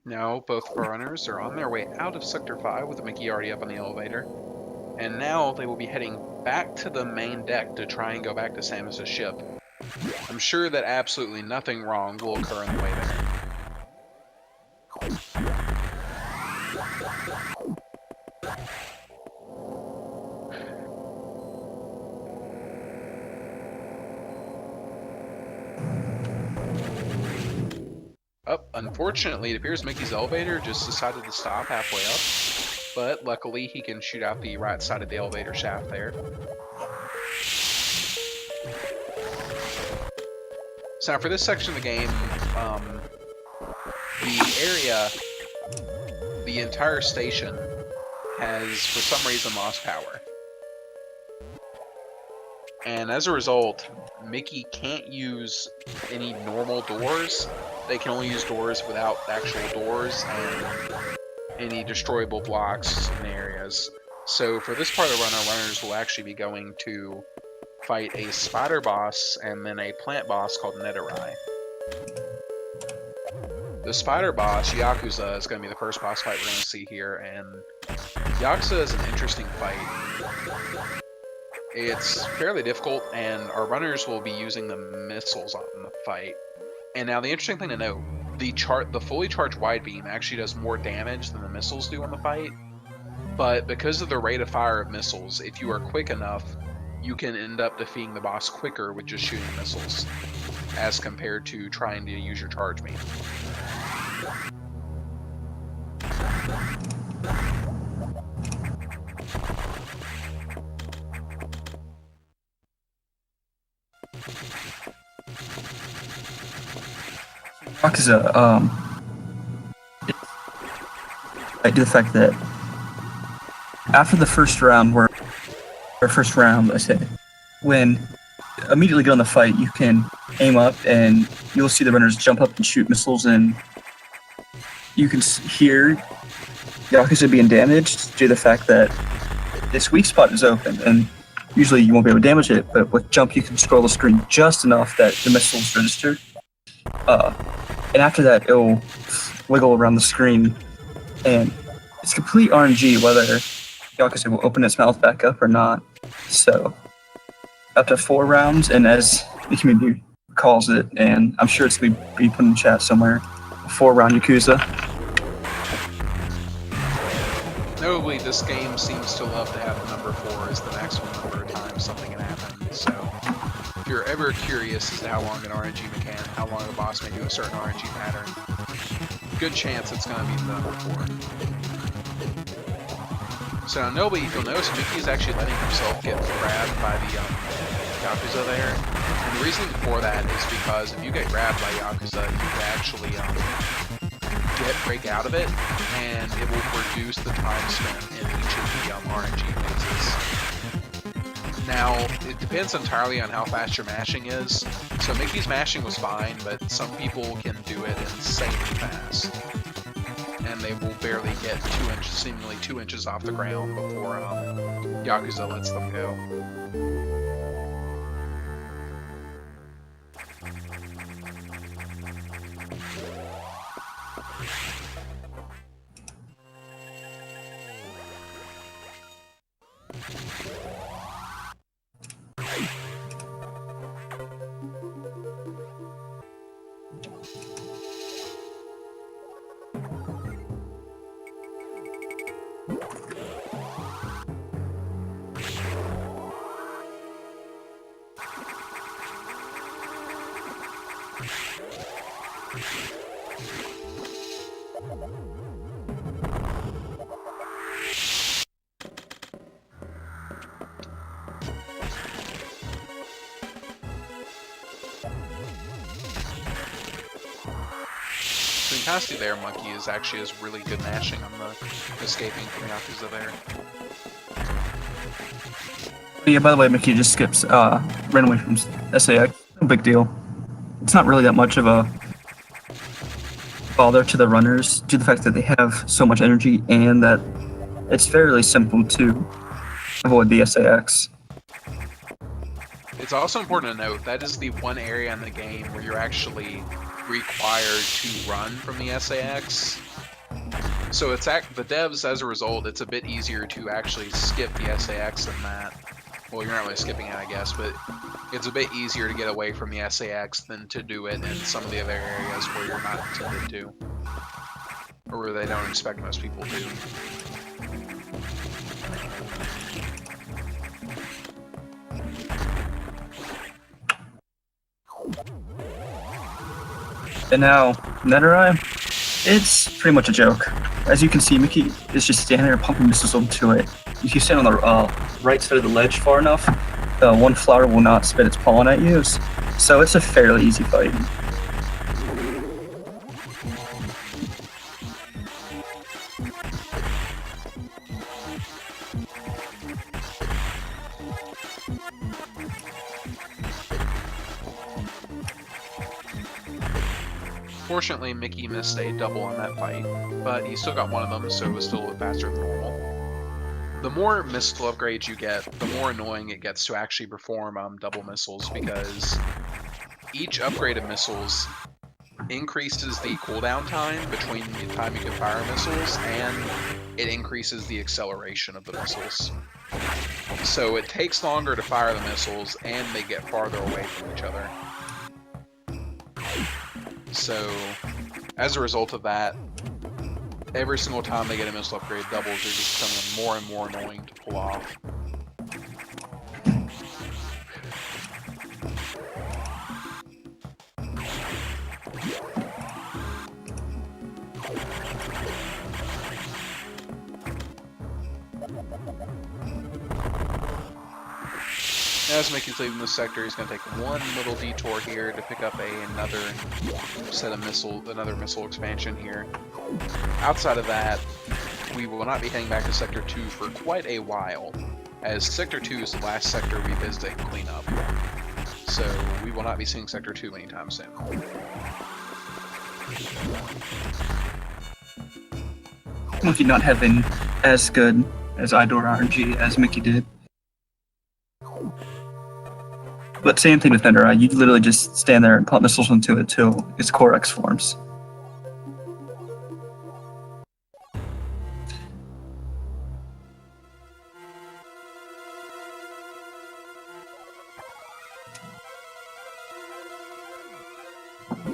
Now, both of our runners are on their way out of Sector 5 with Mickey already up on the elevator. And now they will be heading back to the main deck to try and go back to Samus's ship. I'm sure that absolutely nothing wrong will occur on the way there. Oh, unfortunately, it appears Mickey's elevator just decided to stop halfway up, but luckily he can shoot out the right side of the elevator shaft there. So now for this section of the game, the entire station has, for some reason, lost power. And as a result, Mickey can't use any normal doors. They can only use doors without actual doors and any destroyable blocks in areas. So for this part of the run, our runners will actually be going to fight a spider boss and then a plant boss called Metroid. The spider boss, Yakuza, is going to be the first boss fight we're going to see here, and Yakuza is an interesting fight. It's fairly difficult, and our runners will be using the missiles on the fight. And now the interesting thing to note, the fully charged wide beam actually does more damage than the missiles do on the fight, but because of the rate of fire of missiles, if you are quick enough, you can end up defeating the boss quicker with just shooting missiles, as compared to trying to use your charge beam. Yakuza, I do the fact that after the first round, I say, when immediately get on the fight, you can aim up and you'll see the runners jump up and shoot missiles, and you can hear Yakuza being damaged due to the fact that this weak spot is open, and usually you won't be able to damage it, but with jump you can scroll the screen just enough that the missiles register. And after that, it'll wiggle around the screen, and it's complete RNG whether Yakuza will open its mouth back up or not. So, after 4 rounds, and as the community calls it, and I'm sure it's going to be put in the chat somewhere, 4-round Yakuza. Notably, this game seems to love to have number 4 as the maximum number of times something can happen, so if you're ever curious as to how long an RNG mechanic, how long a boss may do a certain RNG pattern, good chance it's going to be the number 4. So now, notably, you'll notice Mickey's actually letting himself get grabbed by the Yakuza there, and the reason for that is because if you get grabbed by Yakuza, you can actually break out of it, and it will reduce the time spent in each of the RNG phases. Now, it depends entirely on how fast your mashing is. So Mickey's mashing was fine, but some people can do it insanely fast. And they will barely get 2 inches, seemingly 2 inches off the ground before Yakuza lets them go. So you can kind of see there, Monkey is actually has really good mashing on the escaping from Yakuza there. Yeah, by the way, Mickey just skips, ran away from SAX. No big deal. It's not really that much of a bother to the runners due to the fact that they have so much energy and that it's fairly simple to avoid the SAX. It's also important to note that is the one area in the game where you're actually required to run from the SAX. So it's the devs, as a result, it's a bit easier to actually skip the SAX than that. Well, you're not really skipping it, I guess, but it's a bit easier to get away from the SAX than to do it in some of the other areas where you're not intended to, or where they don't expect most people to. And now, Nethereye, it's pretty much a joke. As you can see, Mickey is just standing there pumping missiles into it. If you stand on the right side of the ledge far enough, one flower will not spit its pollen at you. So it's a fairly easy fight. Fortunately, Mickey missed a double on that fight, but he still got one of them, so it was still a little faster than normal. The more missile upgrades you get, the more annoying it gets to actually perform double missiles, because each upgrade of missiles increases the cooldown time between the time you can fire missiles, and it increases the acceleration of the missiles. So it takes longer to fire the missiles, and they get farther away from each other. So, as a result of that, every single time they get a missile upgrade, doubles are just becoming more and more annoying to pull off. As Mickey's leaving this sector, he's going to take one little detour here to pick up another set of another missile expansion here. Outside of that, we will not be heading back to Sector 2 for quite a while, as Sector 2 is the last sector we visit and clean up. So we will not be seeing Sector 2 anytime soon. Monkey not having as good as Idor RNG as Mickey did. But same thing with Thunder Eye, you literally just stand there and pump missiles into it till its core X forms.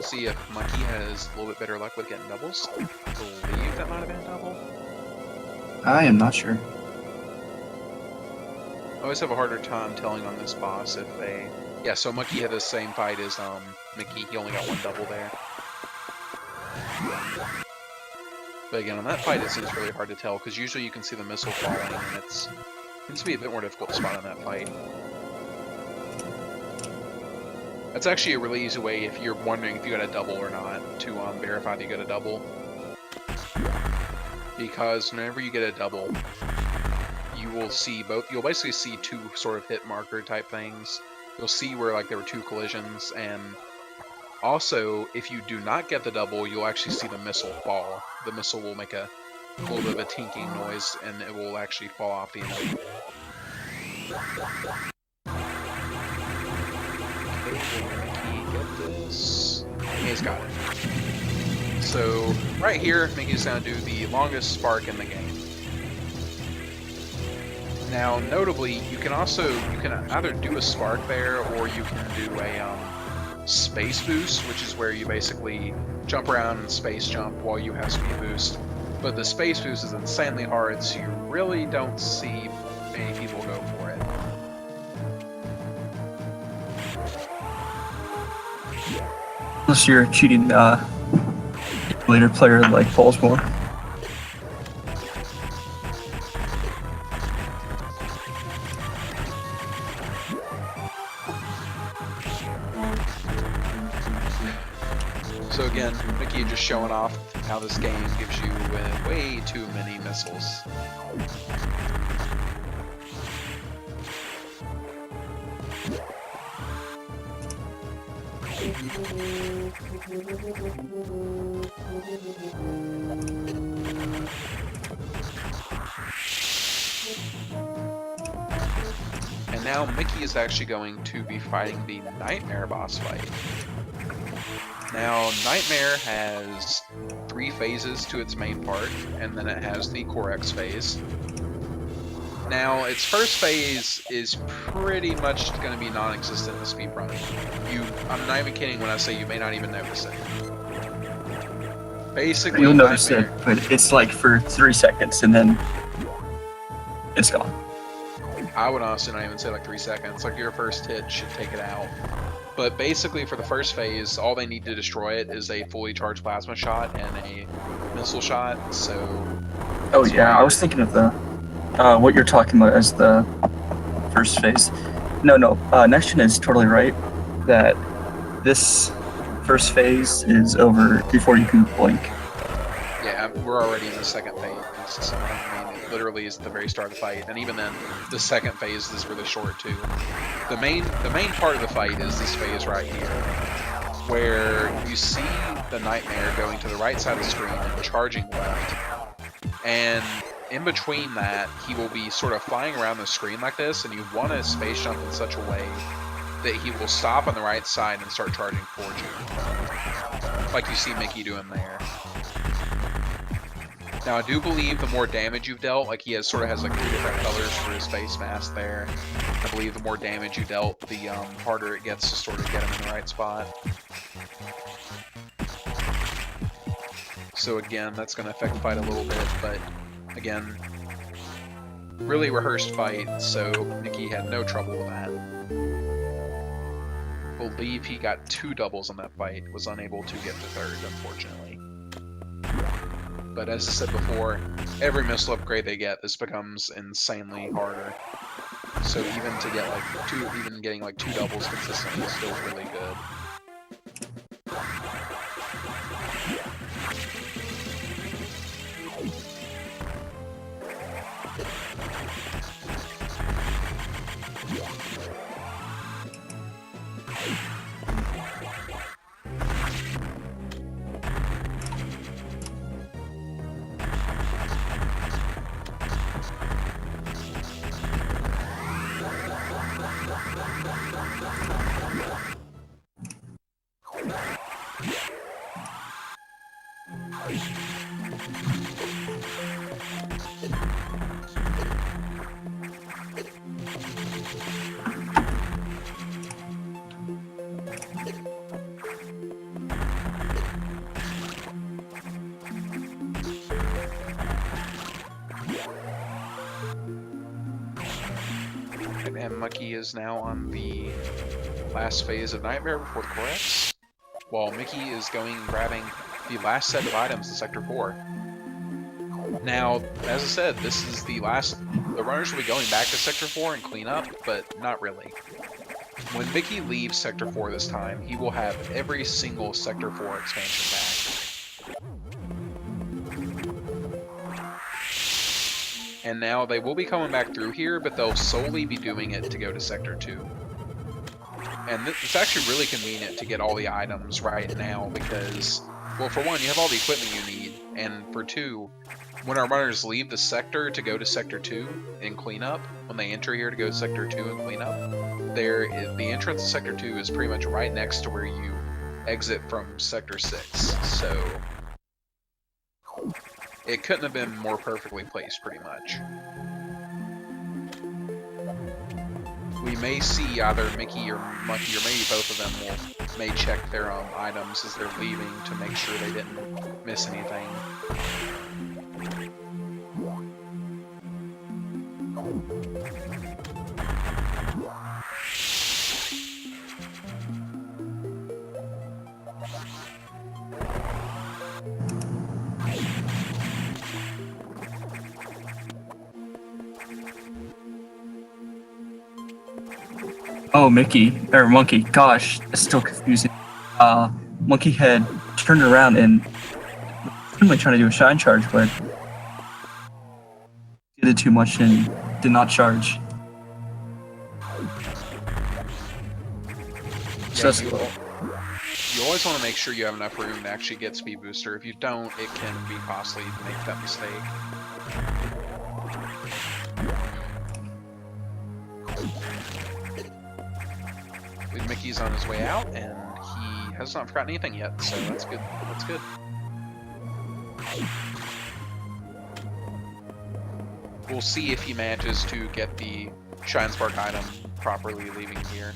See if Monkey has a little bit better luck with getting doubles. I believe that might have been a double. I am not sure. I always have a harder time telling on this boss if they... Yeah, so Monkey had the same fight as Mickey. He only got one double there. But again, on that fight, it seems really hard to tell, because usually you can see the missile falling, and it seems to be a bit more difficult to spot on that fight. That's actually a really easy way if you're wondering if you got a double or not, to verify that you got a double. Because whenever you get a double, you will see you'll basically see two sort of hit marker type things. You'll see where like there were two collisions, and also if you do not get the double, you'll actually see the missile fall. The missile will make a little bit of a tinking noise, and it will actually fall off the enemy. Okay, will Mickey get this? He's got it. So right here, Mickey's gonna do the longest spark in the game. Now, notably, you can either do a spark there, or you can do a space boost, which is where you basically jump around and space jump while you have speed boost. But the space boost is insanely hard, so you really don't see many people go for it. Unless you're a cheating later player like Fallsmore. So again, Mickey just showing off how this game gives you way too many missiles. And now Mickey is actually going to be fighting the Nightmare boss fight. Now, Nightmare has 3 phases to its main part, and then it has the Core X phase. Now, its first phase is pretty much going to be non-existent in the speedrun. I'm not even kidding when I say you may not even notice it. Basically, you'll notice it, but it's like for 3 seconds, and then it's gone. I would honestly not even say like 3 seconds. Like your first hit should take it out. But basically, for the first phase, all they need to destroy it is a fully charged plasma shot and a missile shot. So. Oh yeah, I was thinking of the what you're talking about as the first phase. No, Next Gen is totally right that this first phase is over before you can blink. Yeah, we're already in the second phase. I mean, it literally is the very start of the fight, and even then, the second phase is really short too. The main part of the fight is this phase right here, where you see the Nightmare going to the right side of the screen and charging left, and in between that, he will be sort of flying around the screen like this, and you want to space jump in such a way that he will stop on the right side and start charging towards you, like you see Mickey doing there. Now, I do believe the more damage you've dealt, like he sort of has like 2 different colors for his face mask there. I believe the more damage you dealt, the harder it gets to sort of get him in the right spot. So again, that's going to affect the fight a little bit, but again, really rehearsed fight, so Mickey had no trouble with that. I believe he got 2 doubles on that fight, was unable to get the third, unfortunately. But as I said before, every missile upgrade they get, this becomes insanely harder. So even to get like getting like 2 doubles consistently is still really good. And Monkey is now on the last phase of Nightmare before the Corex, while Mickey is going and grabbing the last set of items in Sector 4. Now, as I said, this is the last. The runners will be going back to Sector 4 and clean up, but not really. When Mickey leaves Sector 4 this time, he will have every single Sector 4 expansion back. And now they will be coming back through here, but they'll solely be doing it to go to Sector 2. And it's actually really convenient to get all the items right now because, well, for one, you have all the equipment you need, and for two, when our runners leave the sector to go to Sector 2 and clean up, when they enter here to go to Sector 2 and clean up, the entrance to Sector 2 is pretty much right next to where you exit from Sector 6, so it couldn't have been more perfectly placed, pretty much. We may see either Mickey or Monkey, or maybe both of them may check their items as they're leaving to make sure they didn't miss anything. Oh, Monkey, gosh, it's still confusing. Monkey had turned around and really trying to do a shine charge, but he did too much and did not charge. Yeah, you always want to make sure you have enough room to actually get speed booster. If you don't, it can be costly to make that mistake. Mickey's on his way out, and he has not forgotten anything yet, so that's good. That's good. We'll see if he manages to get the Shine Spark item properly leaving here.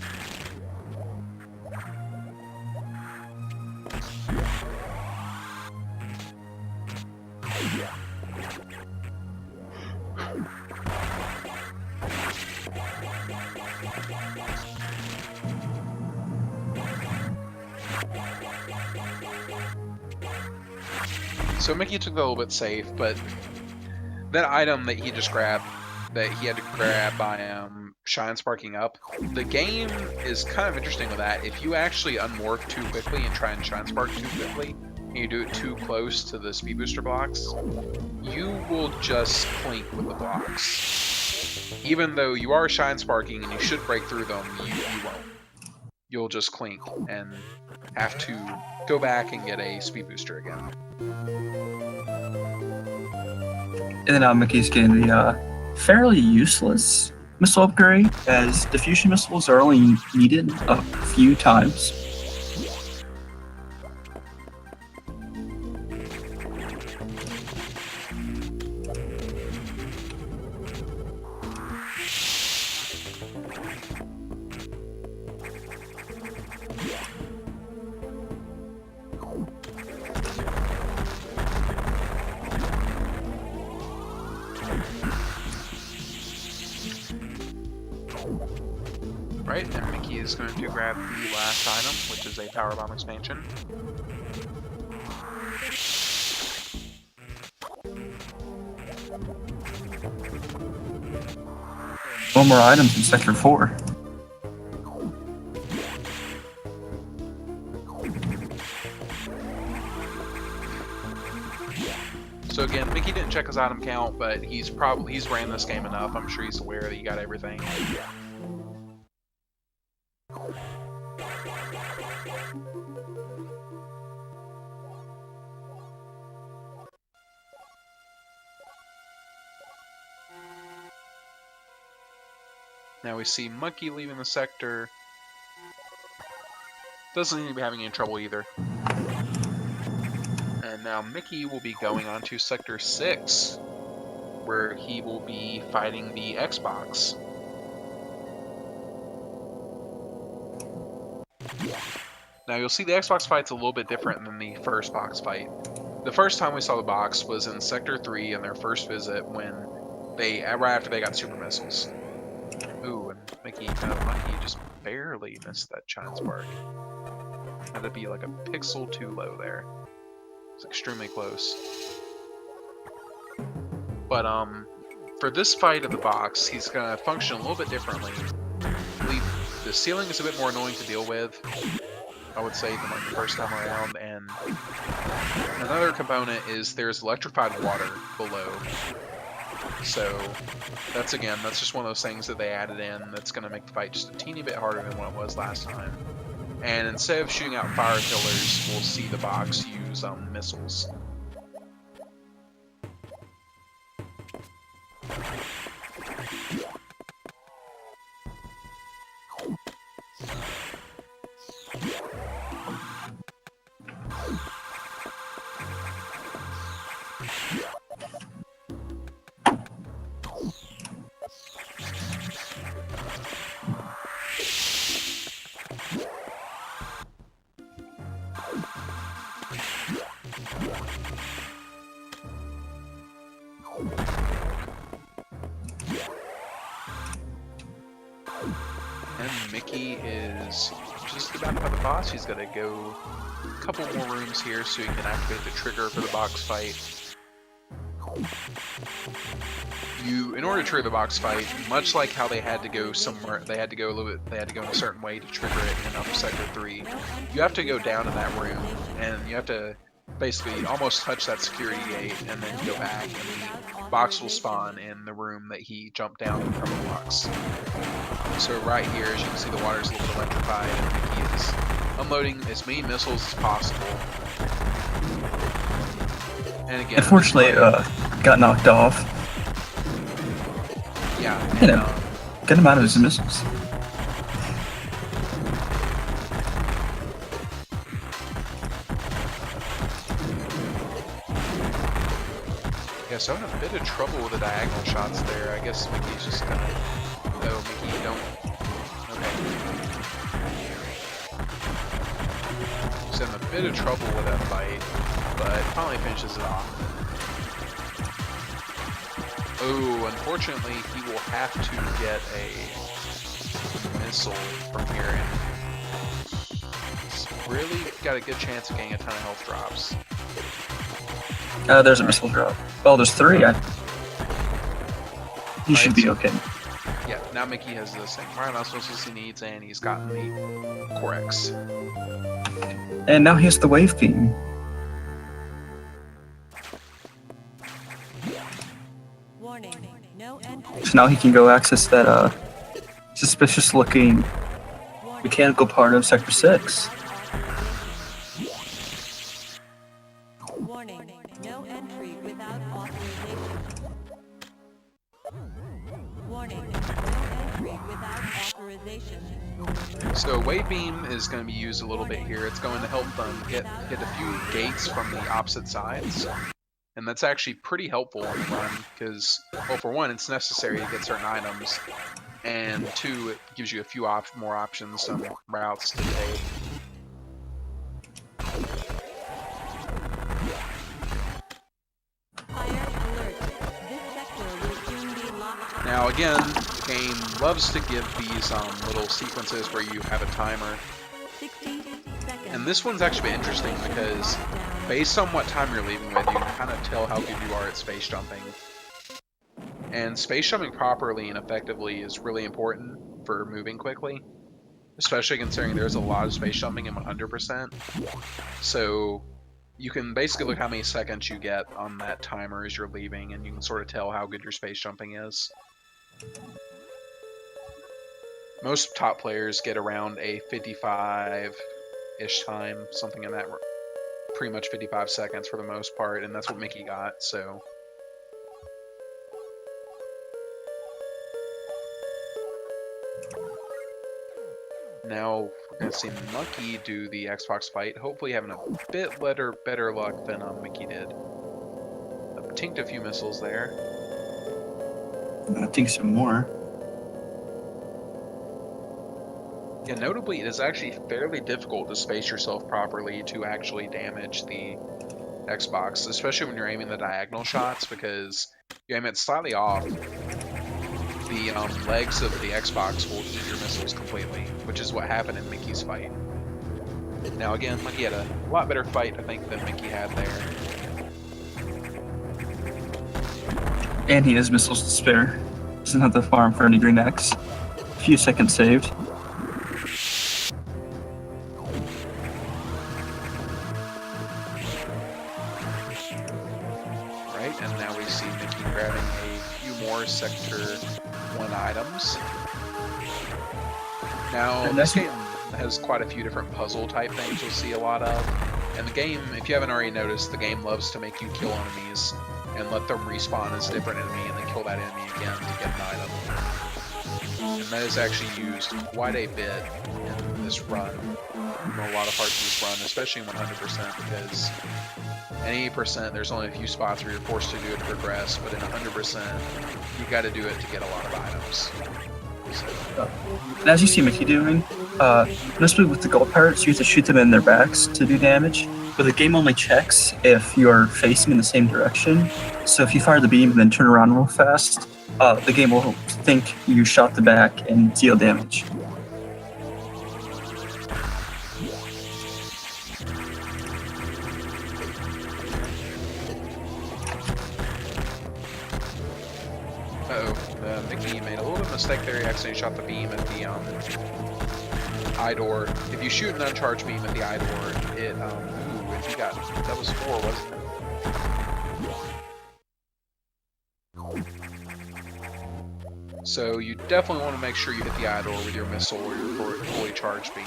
So Mickey took that a little bit safe, but that item that he just grabbed that he had to grab by Shine Sparking up. The game is kind of interesting with that. If you actually unmorph too quickly and try and Shine Spark too quickly, and you do it too close to the speed booster blocks, you will just clink with the blocks. Even though you are Shine Sparking and you should break through them, you won't. You'll just clink and have to go back and get a speed booster again. And then now Mickey's getting the fairly useless missile upgrade, as diffusion missiles are only needed a few times. Right, and Mickey is going to grab the last item, which is a Power Bomb expansion. One more items in Sector 4. So again, Mickey didn't check his item count, but he's ran this game enough. I'm sure he's aware that he got everything. Now we see Monkey leaving the sector. Doesn't seem to be having any trouble either. And now Mickey will be going on to Sector 6, where he will be fighting the Xbox. Now you'll see the Xbox fight's a little bit different than the first box fight. The first time we saw the box was in Sector 3 in their first visit when right after they got super missiles. Ooh, and Monkey just barely missed that Shine Spark. Had to be like a pixel too low there. It's extremely close. But for this fight of the box, he's gonna function a little bit differently. The ceiling is a bit more annoying to deal with, I would say, than like the first time around, and another component is there's electrified water below. So that's just one of those things that they added in that's going to make the fight just a teeny bit harder than what it was last time. And instead of shooting out fire pillars, we'll see the box use missiles. And Mickey is just about by the boss. He's got to go a couple more rooms here so he can activate the trigger for the box fight. In order to trigger the box fight, much like how they had to go somewhere, they had to go in a certain way to trigger it in Upper Sector 3, you have to go down in that room, and you have to basically almost touch that security gate and then go back, and the box will spawn in the room that he jumped down from the box. So right here, as you can see, the water's a little bit electrified, and he is unloading as many missiles as possible. And again, unfortunately, got knocked off. Yeah, and, get him out of his missiles. Yeah, so I'm in a bit of trouble with the diagonal shots there. I guess Mickey's just gonna... No, Mickey, don't... Okay. He's in a bit of trouble with that fight, but finally finishes it off. Oh, unfortunately, he will have to get a missile from here, and he's really got a good chance of getting a ton of health drops. There's a missile drop. Oh, there's 3. He should be okay. Yeah, now Mickey has the same roundhouse missiles he needs, and he's gotten the Corex. And now he has the wave beam. Warning, no entry. So now he can go access that suspicious-looking mechanical part of Sector 6. Warning, no entry without authorization. Warning, no entry without authorization. So wave beam is going to be used a little bit here. It's going to help them hit a few gates from the opposite sides. And that's actually pretty helpful in the run because, well, for one, it's necessary to get certain items, and two, it gives you a few more options, some routes to take. Fire alert. This sector will soon be locked. Now again, the game loves to give these little sequences where you have a timer. 60 seconds. And this one's actually interesting because based on what time you're leaving with, you can kind of tell how good you are at space jumping. And space jumping properly and effectively is really important for moving quickly, especially considering there's a lot of space jumping in 100%. So you can basically look how many seconds you get on that timer as you're leaving, and you can sort of tell how good your space jumping is. Most top players get around a 55-ish time, something in that, pretty much 55 seconds for the most part, and that's what Mickey got, so. Now we're going to see Monkey do the Xbox fight, hopefully having a bit better luck than Mickey did. Tinked a few missiles there. I think some more. Yeah, notably, it is actually fairly difficult to space yourself properly to actually damage the Xbox, especially when you're aiming the diagonal shots, because you aim it slightly off, the legs of the Xbox will eat your missiles completely, which is what happened in Mickey's fight. Now again, Mickey had a lot better fight, I think, than Mickey had there. And he has missiles to spare. Doesn't have to farm for any green X. A few seconds saved. Right, and now we see Mickey grabbing a few more Sector 1 items. Now, this game has quite a few different puzzle type things you'll see a lot of. And the game, if you haven't already noticed, the game loves to make you kill enemies and let them respawn as a different enemy and then kill that enemy again to get an item. And that is actually used quite a bit in this run, in a lot of parts of this run, especially in 100%, because in 80% there's only a few spots where you're forced to do it to progress, but in 100% you got to do it to get a lot of items. So. And as you see Mickey doing, mostly with the gold pirates, you have to shoot them in their backs to do damage. But the game only checks if you're facing in the same direction. So if you fire the beam and then turn around real fast, the game will think you shot the back and deal damage. Mickey made a little bit of a mistake there. He accidentally shot the beam at the eye door. If you shoot an uncharged beam at the eye door, it ooh, if you got, that was 4, wasn't it? So you definitely want to make sure you hit the eye door with your missile or your fully charged beam.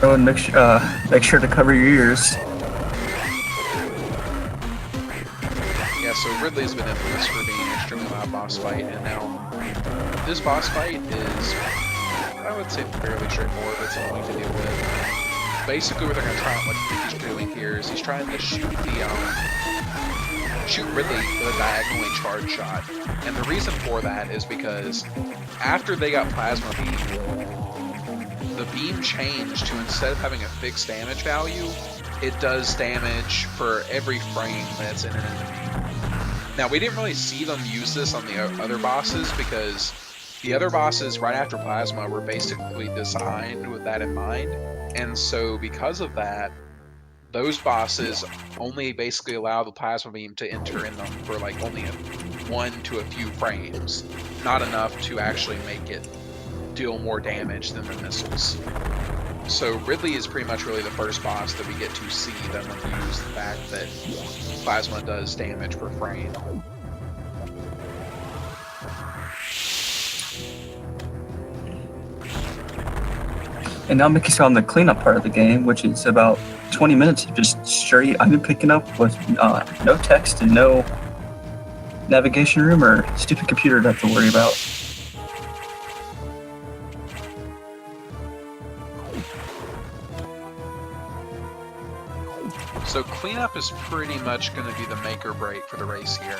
Oh, and make sure to cover your ears. Yeah, so Ridley's been infamous for being an extremely loud boss fight, and now this boss fight is, I would say, fairly straightforward. It's something we can deal with. Basically, what they're going to try, what Mickey's doing here is he's trying to shoot Ridley with a diagonally charged shot, and the reason for that is because after they got plasma beam, the beam changed to, instead of having a fixed damage value, it does damage for every frame that's in an enemy. Now, we didn't really see them use this on the other bosses because the other bosses right after Plasma were basically designed with that in mind. And so because of that, those bosses only basically allow the Plasma Beam to enter in them for like only 1 to a few frames, not enough to actually make it deal more damage than the missiles. So Ridley is pretty much really the first boss that we get to see them abuse the fact that plasma does damage per frame. And now Mickey's on the cleanup part of the game, which is about 20 minutes of just straight item picking up with no text and no navigation room or stupid computer to have to worry about. So cleanup is pretty much going to be the make or break for the race here.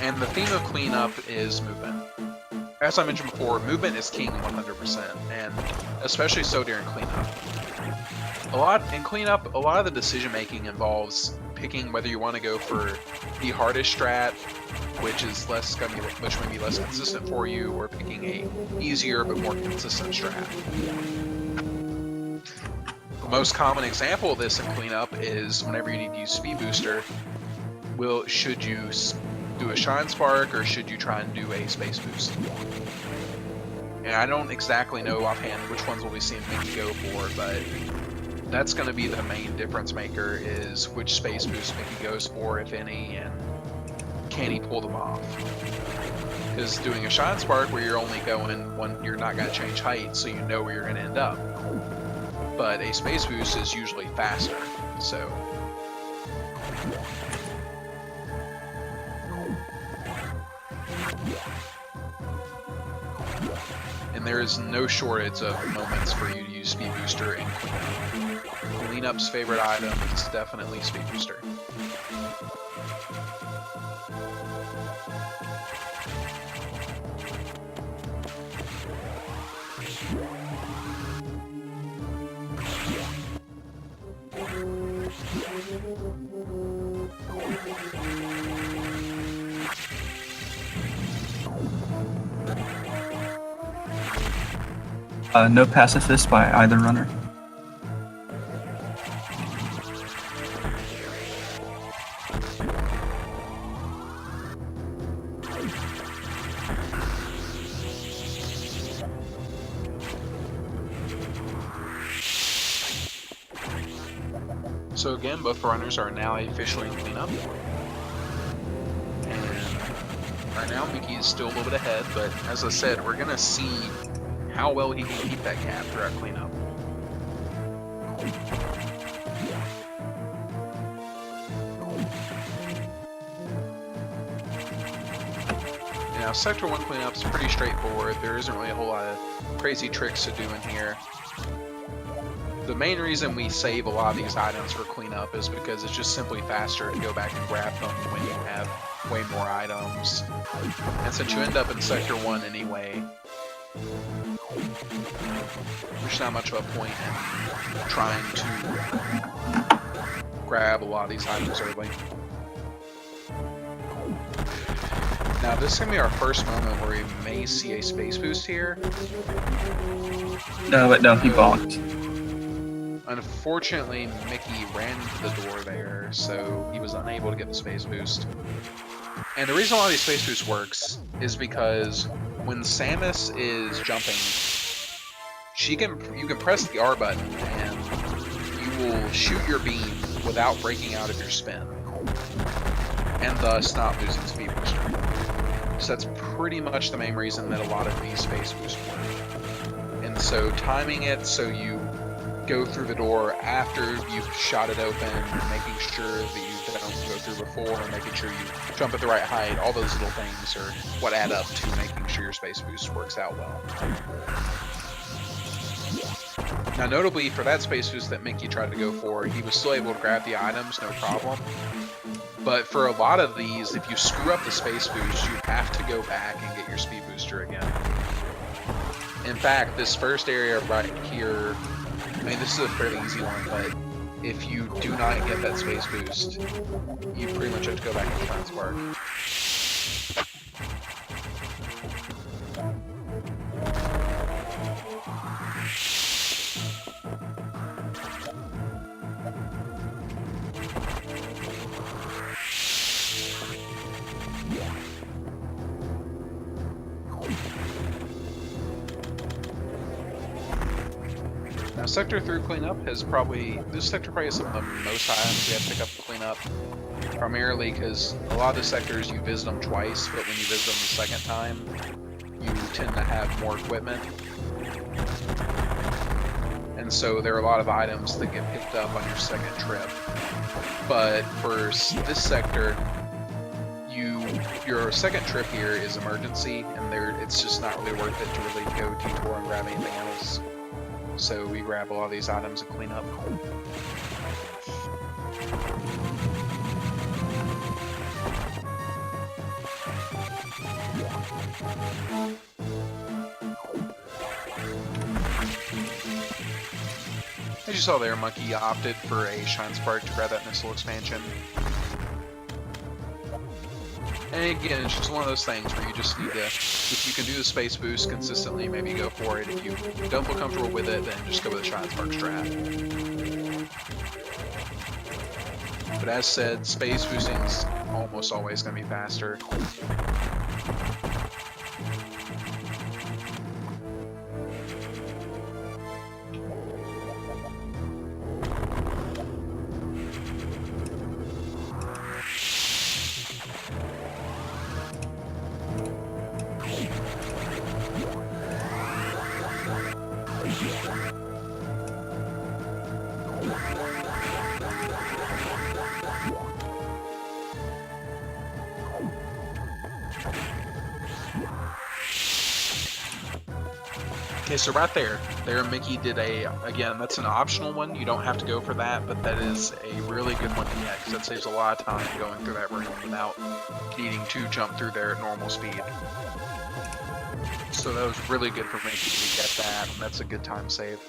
And the theme of cleanup is movement. As I mentioned before, movement is king 100%, and especially so during cleanup. In cleanup, a lot of the decision making involves picking whether you want to go for the hardest strat, which may be less consistent for you, or picking a easier but more consistent strat. The most common example of this in cleanup is whenever you need to use speed booster. Should you do a shine spark or should you try and do a space boost? And I don't exactly know offhand which ones we'll be seeing Mickey go for, but that's going to be the main difference maker, is which space boost Mickey goes for, if any, and can he pull them off? Because doing a shine spark where you're only going one, you're not going to change height, so you know where you're going to end up. But a space boost is usually faster, so. And there is no shortage of moments for you to use speed booster in cleanup. Cleanup's favorite item is definitely speed booster. No pacifist by either runner. So again, both runners are now officially in cleanup. And right now Mickey is still a little bit ahead, but as I said, we're going to see how well he can keep that gap throughout cleanup. Now, Sector 1 cleanup is pretty straightforward. There isn't really a whole lot of crazy tricks to do in here. The main reason we save a lot of these items for cleanup is because it's just simply faster to go back and grab them when you have way more items. And since you end up in Sector 1 anyway, there's not much of a point in trying to grab a lot of these items early. Now this is going to be our first moment where we may see a space boost here. No, but no, he balked. Unfortunately, Mickey ran into the door there, so he was unable to get the space boost. And the reason why these space boosts works is because when Samus is jumping, you can press the R button and you will shoot your beam without breaking out of your spin, and thus not losing speed booster. So that's pretty much the main reason that a lot of these space boosts work. And so timing it so you go through the door after you've shot it open, making sure that you don't go through before, making sure you jump at the right height, all those little things are what add up to making sure your space boost works out well. Now notably for that space boost that Mickey tried to go for, he was still able to grab the items, no problem. But for a lot of these, if you screw up the space boost, you have to go back and get your speed booster again. In fact, this first area right here, I mean, this is a fairly easy one, but if you do not get that space boost, you pretty much have to go back and try and spark. Sector through cleanup has probably, this sector probably has some of the most items we have to pick up to clean up. Primarily because a lot of the sectors you visit them twice, but when you visit them the second time, you tend to have more equipment. And so there are a lot of items that get picked up on your second trip. But for this sector, your second trip here is emergency, and it's just not really worth it to really go detour and grab anything else. So we grab a lot of these items and clean up. As you saw there, Monkey opted for a Shine Spark to grab that missile expansion. And again, it's just one of those things where you just need to, if you can do the space boost consistently, maybe go for it. If you don't feel comfortable with it, then just go with the Shine Spark strat. But as said, space boosting is almost always going to be faster. Okay, so right there, Mickey did again, that's an optional one. You don't have to go for that, but that is a really good one to get, because that saves a lot of time going through that room without needing to jump through there at normal speed. So that was really good for Mickey to get that, and that's a good time save.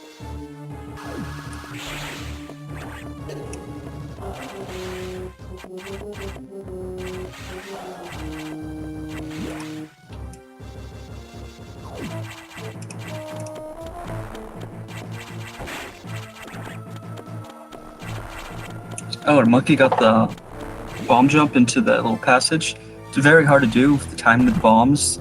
Oh, and Monkey got the bomb jump into the little passage. It's very hard to do with the timing of the bombs.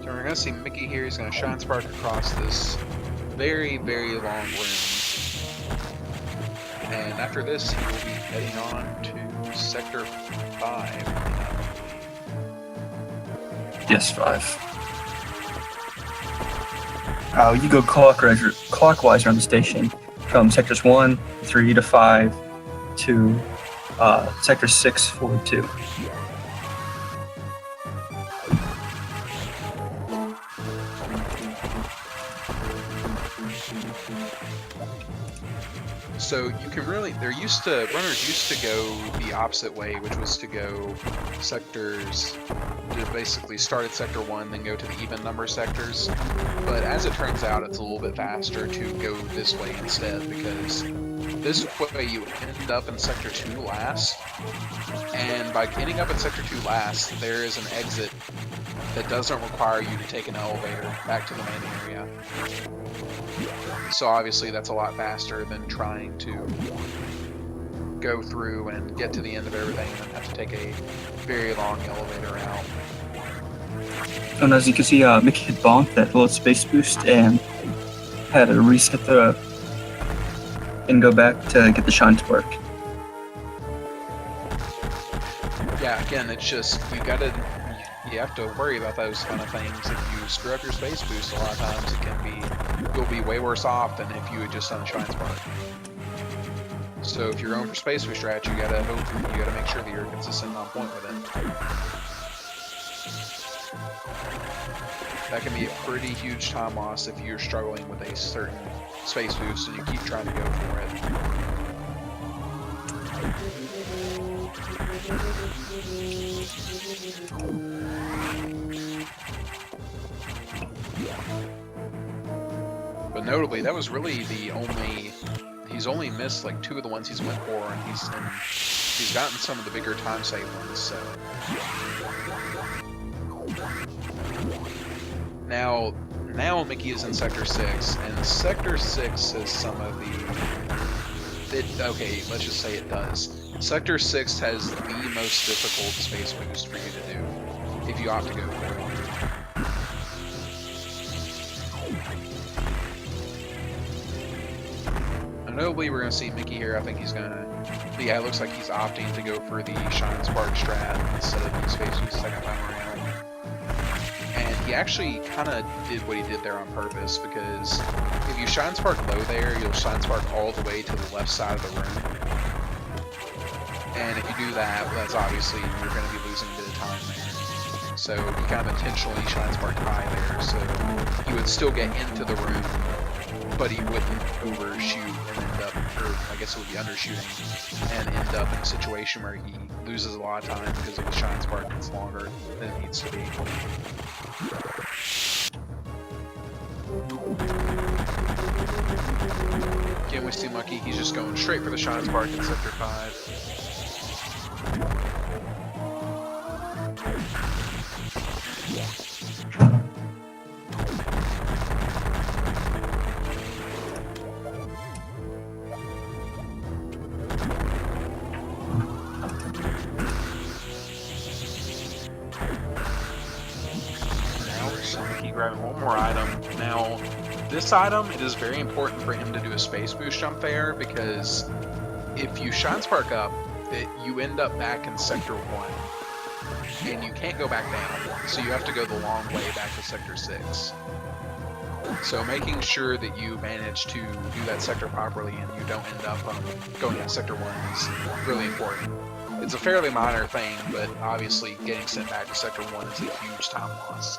So we're going to see Mickey here. He's going to Shine Spark across this very, very long room. And after this, he will be heading on to Sector 5. Yes, 5. You go clockwise around the station from sectors 1, 3 to 5 to sector 6, 4, 2. So you can really, runners used to go the opposite way, which was to go sectors, to basically start at sector 1, then go to the even number sectors. But as it turns out, it's a little bit faster to go this way instead, because this way you end up in sector 2 last, and by ending up in sector 2 last, there is an exit that doesn't require you to take an elevator back to the main area. So obviously that's a lot faster than trying to go through and get to the end of everything and then have to take a very long elevator out. And as you can see, Mickey had bonked that little space boost and had to reset and go back to get the Shine Spark. Yeah, again, it's just, you have to worry about those kind of things. If you screw up your space boost, a lot of times you'll be way worse off than if you had just done a Shine Spark. So if you're going for space boost strat, you gotta make sure that you're consistent and on point with it. That can be a pretty huge time loss if you're struggling with a certain space boost and you keep trying to go for it. But notably, that was really he's only missed like 2 of the ones he's went for, and he's gotten some of the bigger time save ones, so. Now Mickey is in Sector 6, and Sector 6 has some of the... okay, let's just say it does. Sector 6 has the most difficult space boost for you to do, if you opt to go for it. Notably, we're going to see Mickey here. I think he's going to... Yeah, it looks like he's opting to go for the Shine Spark strat instead of the space boost second time around. And he actually kind of did what he did there on purpose, because if you Shine Spark low there, you'll Shine Spark all the way to the left side of the room. And if you do that, well, that's obviously you're going to be losing a bit of time there. So he kind of intentionally Shine Spark high there, so he would still get into the room, but he wouldn't overshoot and end up, or I guess it would be undershooting, and end up in a situation where he loses a lot of time because of the Shine Spark that's longer than it needs to be. Again, we see Monkey, he's just going straight for the Shine Spark in Sector 5. Grabbing one more item. Now, this item, it is very important for him to do a space boost jump there, because if you Shine Spark up, you end up back in Sector 1, and you can't go back down, so you have to go the long way back to Sector 6. So making sure that you manage to do that sector properly and you don't end up going into Sector 1 is really important. It's a fairly minor thing, but obviously getting sent back to Sector 1 is a huge time loss.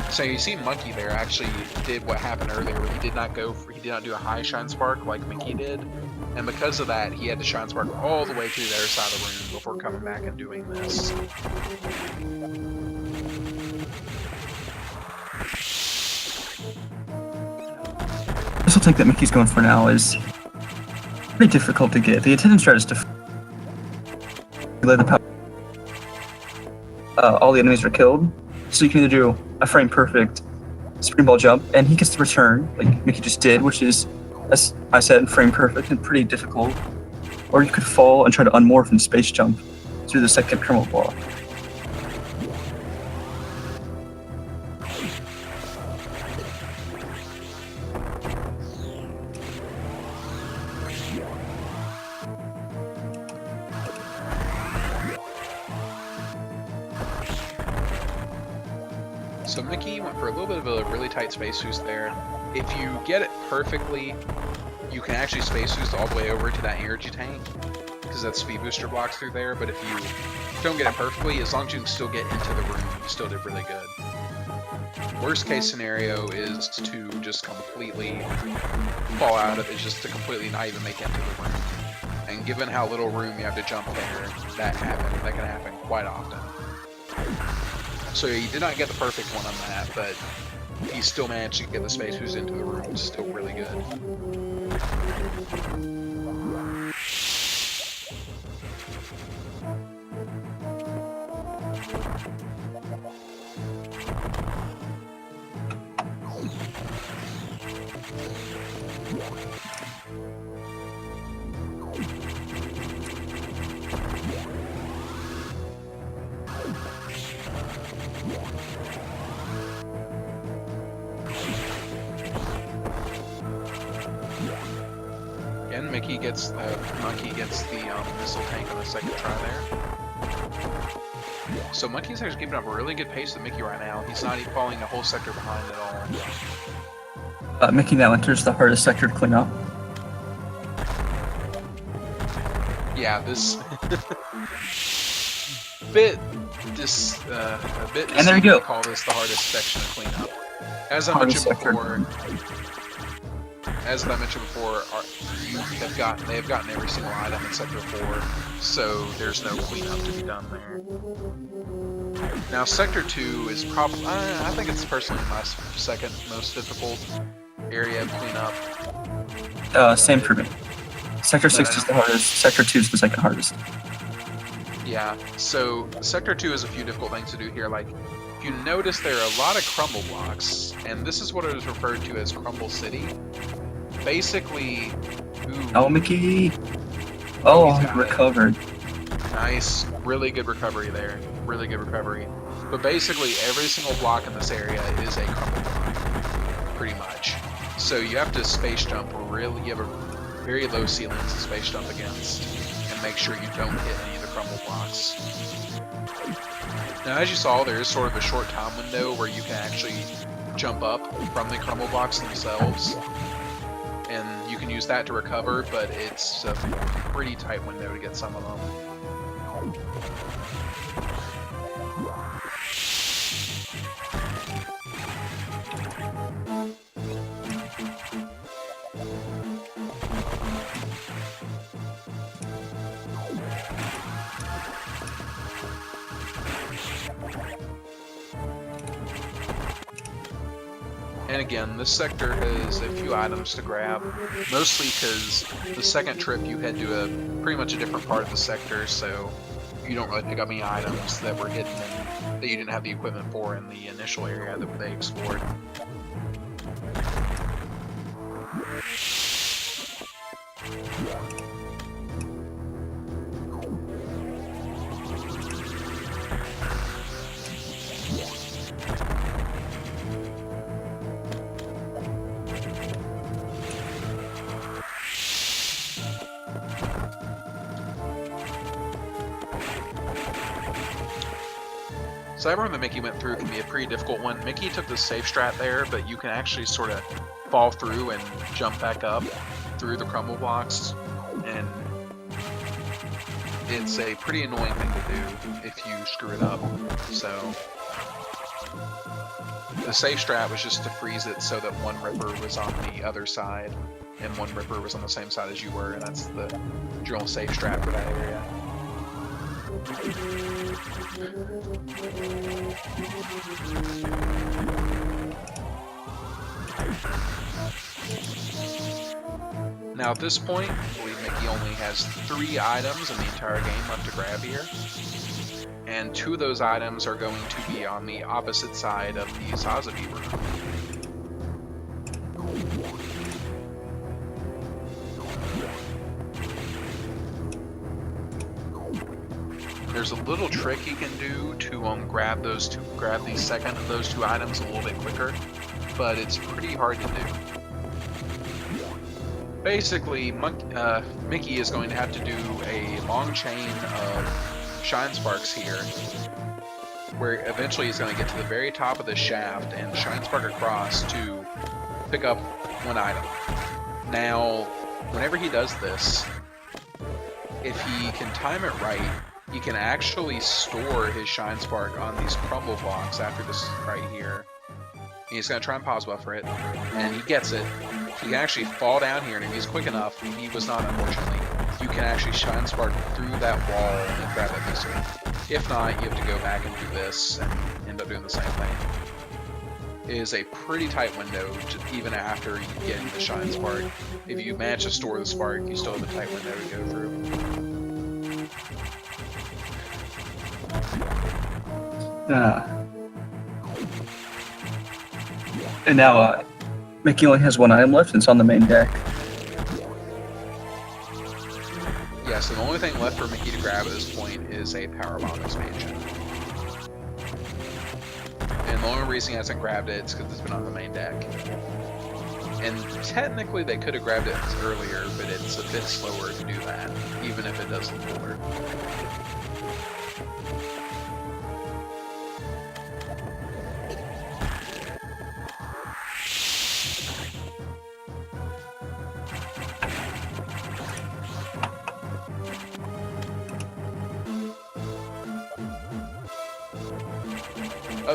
So you see Monkey there actually did what happened earlier, where he did not do a high Shine Spark like Mickey did, and because of that he had to Shine Spark all the way to the other side of the room before coming back and doing this. This will take that Mickey's going for now is pretty difficult to get. The attendance strat is let the power. All the enemies are killed, so you can either do a frame perfect spring ball jump, and he gets the return, like Mickey just did, which is, as I said, frame perfect and pretty difficult. Or you could fall and try to unmorph and space jump through the second criminal block. So Mickey went for a little bit of a really tight space boost there. If you get it perfectly, you can actually space boost all the way over to that energy tank, because that speed booster blocks through there, but if you don't get it perfectly, as long as you can still get into the room, you still did really good. Worst case scenario is to just completely fall out of it, just to completely not even make it into the room. And given how little room you have to jump there, that can happen quite often. So he did not get the perfect one on that, but he still managed to get the space boost into the room, which is still really good. Again, Monkey gets the missile tank on the second try there. So Monkey's actually keeping up a really good pace with Mickey right now. He's not even falling a whole sector behind at all. Mickey now enters the hardest sector to clean up. Yeah, this bit and there you go. Call this the hardest section to clean up. As I mentioned before, they have gotten every single item in Sector 4, so there's no cleanup to be done there. Now Sector 2 is probably, I think it's personally my second most difficult area of cleanup. Same for me. Sector 6 is the hardest, Sector 2 is the second hardest. Yeah, so Sector 2 has a few difficult things to do here, like if you notice, there are a lot of crumble blocks, and this is what is referred to as Crumble City. Basically, ooh, Oh, Mickey! Oh, he's I got it. recovered. Nice, really good recovery there. Really good recovery. But basically, every single block in this area is a crumble block, pretty much. So you have to space jump really. You have a very low ceilings to space jump against, and make sure you don't hit any of the crumble blocks. Now, as you saw, there is sort of a short time window where you can actually jump up from the crumble blocks themselves, and you can use that to recover, but it's a pretty tight window to get some of them. And again, this sector has a few items to grab, mostly because the second trip you head to pretty much a different part of the sector, so you don't really pick up any items that were hidden and that you didn't have the equipment for in the initial area that they explored. So that run that Mickey went through can be a pretty difficult one. Mickey took the safe strat there, but you can actually sort of fall through and jump back up through the crumble blocks, and it's a pretty annoying thing to do if you screw it up. So the safe strat was just to freeze it so that one ripper was on the other side and one ripper was on the same side as you were, and that's the general safe strat for that area. Now at this point, I believe Mickey only has 3 items in the entire game left to grab here. And 2 of those items are going to be on the opposite side of the Zazabi room. There's a little trick you can do to grab the second of those 2 items a little bit quicker, but it's pretty hard to do. Basically, Mickey is going to have to do a long chain of shine sparks here, where eventually he's going to get to the very top of the shaft and shine spark across to pick up 1 item. Now, whenever he does this, if he can time it right, he can actually store his shine spark on these crumble blocks after this right here. He's going to try and pause buffer it, and he gets it. He can actually fall down here, and if he's quick enough, he was not, unfortunately, you can actually shine spark through that wall and grab that pistol. If not, you have to go back and do this and end up doing the same thing. It is a pretty tight window, even after you get the shine spark. If you manage to store the spark, you still have a tight window to go through. And now, Mickey only has 1 item left, and it's on the main deck. Yeah, so the only thing left for Mickey to grab at this point is a power bomb expansion. And the only reason he hasn't grabbed it is because it's been on the main deck. And technically they could have grabbed it earlier, but it's a bit slower to do that, even if it does look cooler.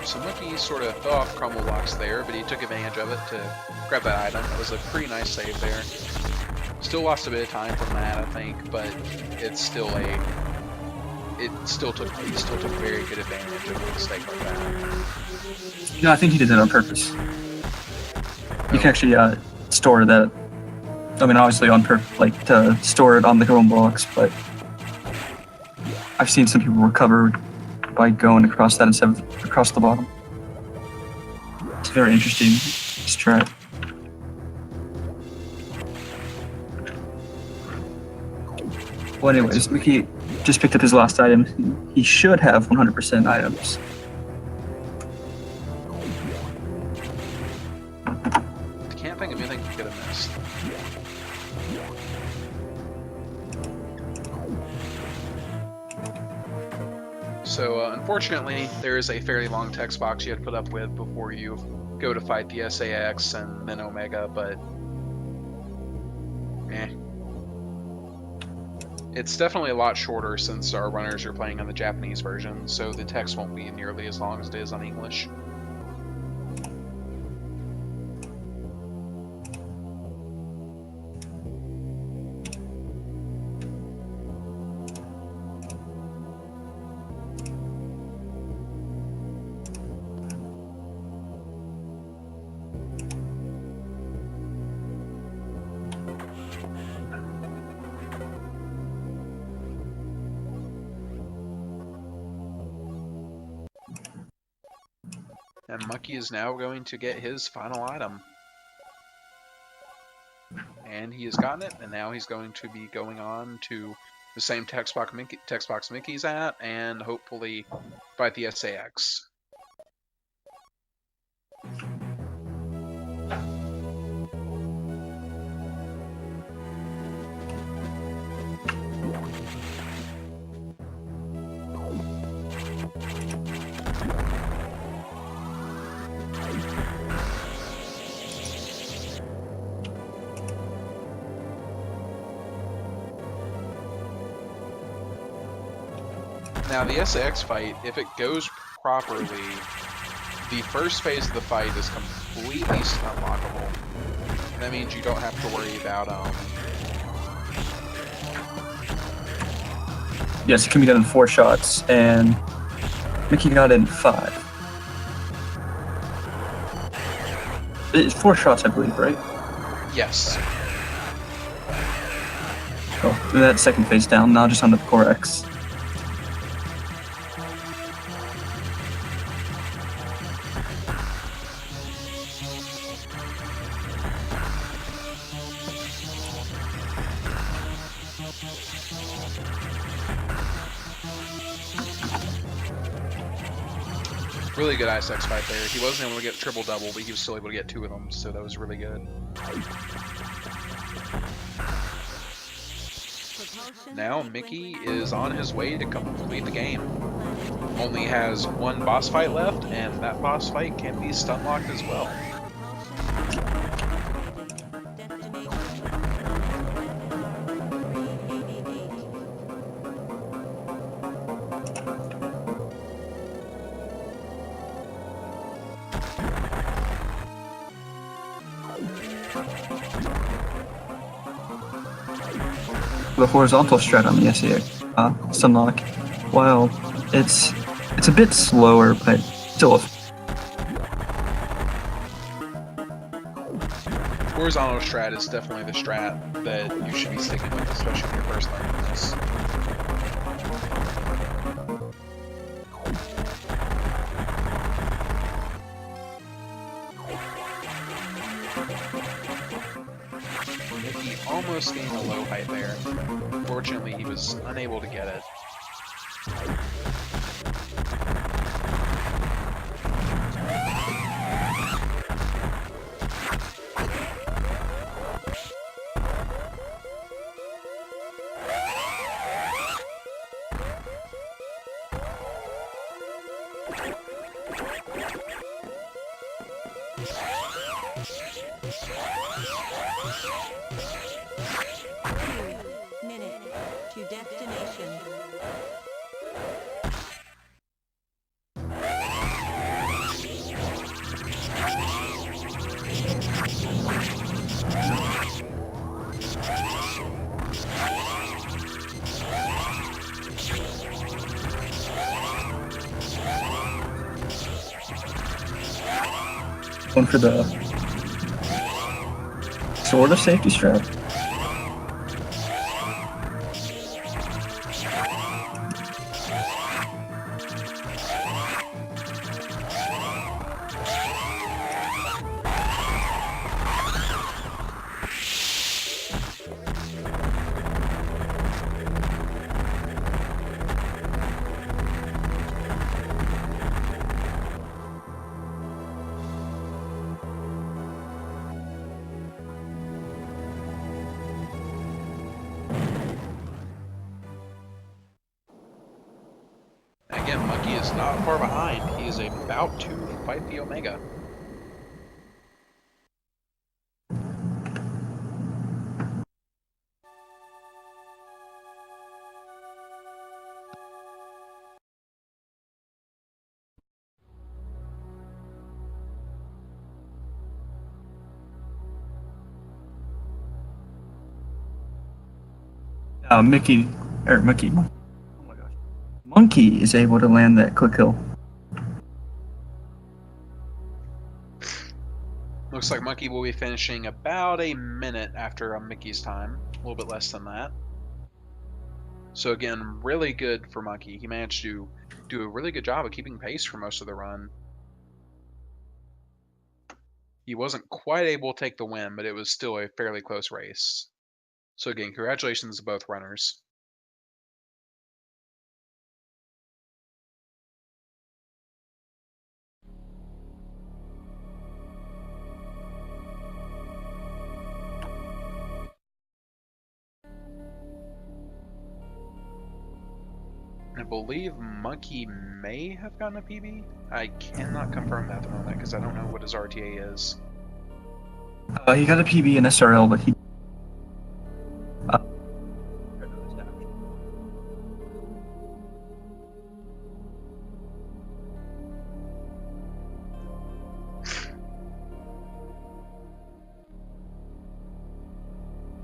So Mickey sort of fell off crumble blocks there, but he took advantage of it to grab that item. It was a pretty nice save there. Still lost a bit of time from that, I think, but it's still he still took very good advantage of a mistake like that. No, I think he did that on purpose. You can actually store that. I mean, obviously on purpose, like to store it on the crumble blocks, but I've seen some people recover by going across that instead of across the bottom. It's a very interesting strat. Well, anyways, Mickey just picked up his last item. He should have 100% items. I can't think of anything he could have missed. So, unfortunately, there is a fairly long text box you have to put up with before you go to fight the SAX and then Omega, but it's definitely a lot shorter since our runners are playing on the Japanese version, so the text won't be nearly as long as it is on English. And Monkey is now going to get his final item. And he has gotten it, and now he's going to be going on to the same text box Mickey's at, and hopefully fight the SAX. Now, the SAX fight, if it goes properly, the first phase of the fight is completely stun-lockable. That means you don't have to worry about, Yes, it can be done in 4 shots, and Mickey got it in 5. It's 4 shots, I believe, right? Yes. Oh, and that second phase down, now just on the core X. Really good ISX fight there. He wasn't able to get triple-double, but he was still able to get 2 of them, so that was really good. Now Mickey is on his way to complete the game. Only has 1 boss fight left, and that boss fight can be stun-locked as well. The horizontal strat on the SAX, Sunlock, while it's a bit slower, but still Horizontal strat is definitely the strat that you should be sticking with, especially when you're first learning this. Mickey almost gained a low height there. Fortunately, he was unable to get it. Minute to destination. one for the sort of safety strap. again, Monkey is not far behind. He is about to fight the Omega. Mickey, or Mickey. Oh my gosh. Monkey is able to land that quick kill. Looks like Monkey will be finishing about a minute after Mickey's time. A little bit less than that. So again, really good for Monkey. He managed to do a really good job of keeping pace for most of the run. He wasn't quite able to take the win, but it was still a fairly close race. So again, congratulations to both runners. I believe Monkey may have gotten a PB. I cannot confirm that at the moment because I don't know what his RTA is. He got a PB in SRL, but he.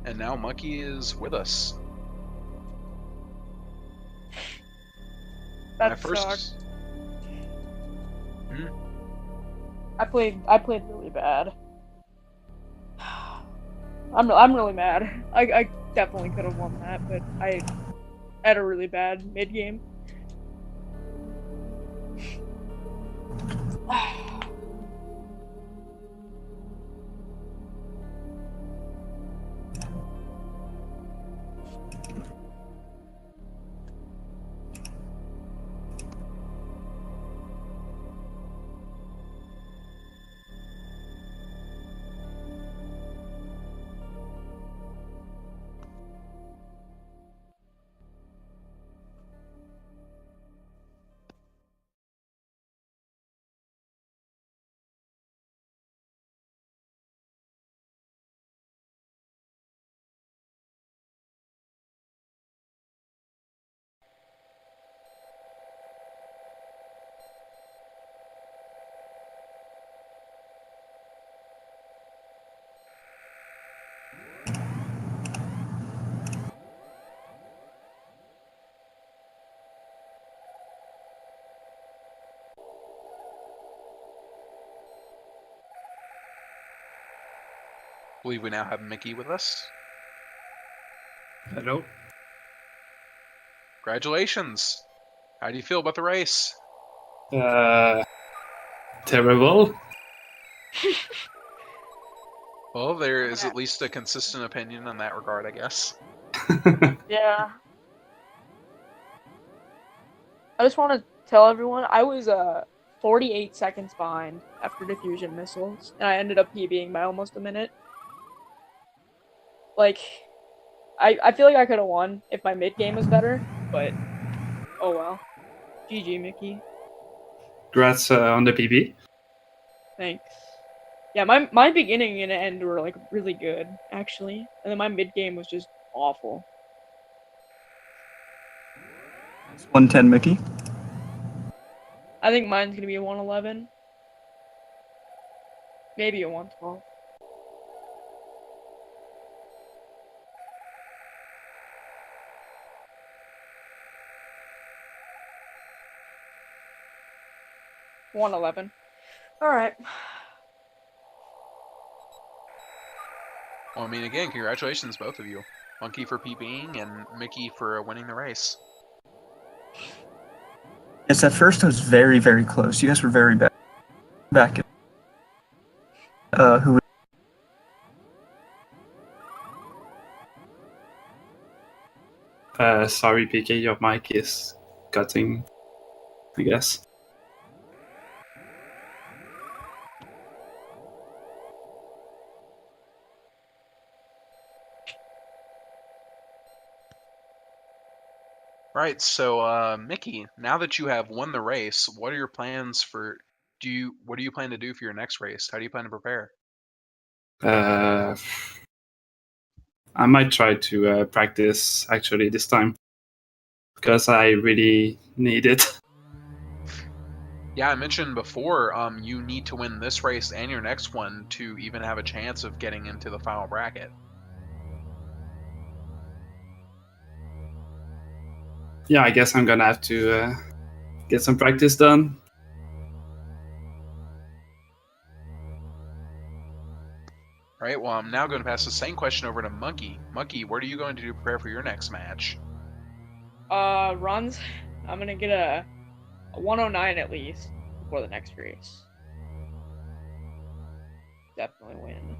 And now Monkey is with us. That My first. sucked. Hmm? I played really bad. I'm really mad. I definitely could have won that, but I had a really bad mid game. I believe we now have Mickey with us. Hello. Congratulations. How do you feel about the race? Terrible. Well, there is at least a consistent opinion in that regard, I guess. Yeah. I just want to tell everyone I was 48 seconds behind after diffusion missiles, and I ended up PBing by almost a minute. Like, I feel like I could have won if my mid game was better, but oh well. GG, Mickey. Congrats on the PB. Thanks. Yeah, my beginning and end were like really good actually, and then my mid game was just awful. 110, Mickey. I think mine's gonna be a 111, maybe a 112. $111. All right. Well, I mean, again, congratulations, both of you. Monkey for PBing and Mickey for winning the race. Yes, at first it was very, very close. You guys were very bad. Back. Who? Sorry, PK, your mic is cutting, I guess. Right. So, Mickey, now that you have won the race, what are your plans for? What do you plan to do for your next race? How do you plan to prepare? Uh, I might try to practice actually this time because I really need it. Yeah, I mentioned before, you need to win this race and your next one to even have a chance of getting into the final bracket. Yeah, I guess I'm gonna have to get some practice done. Right. Well, I'm now going to pass the same question over to Monkey. Monkey, what are you going to do to prepare for your next match? Runs. I'm gonna get a 109 at least before the next race. Definitely win.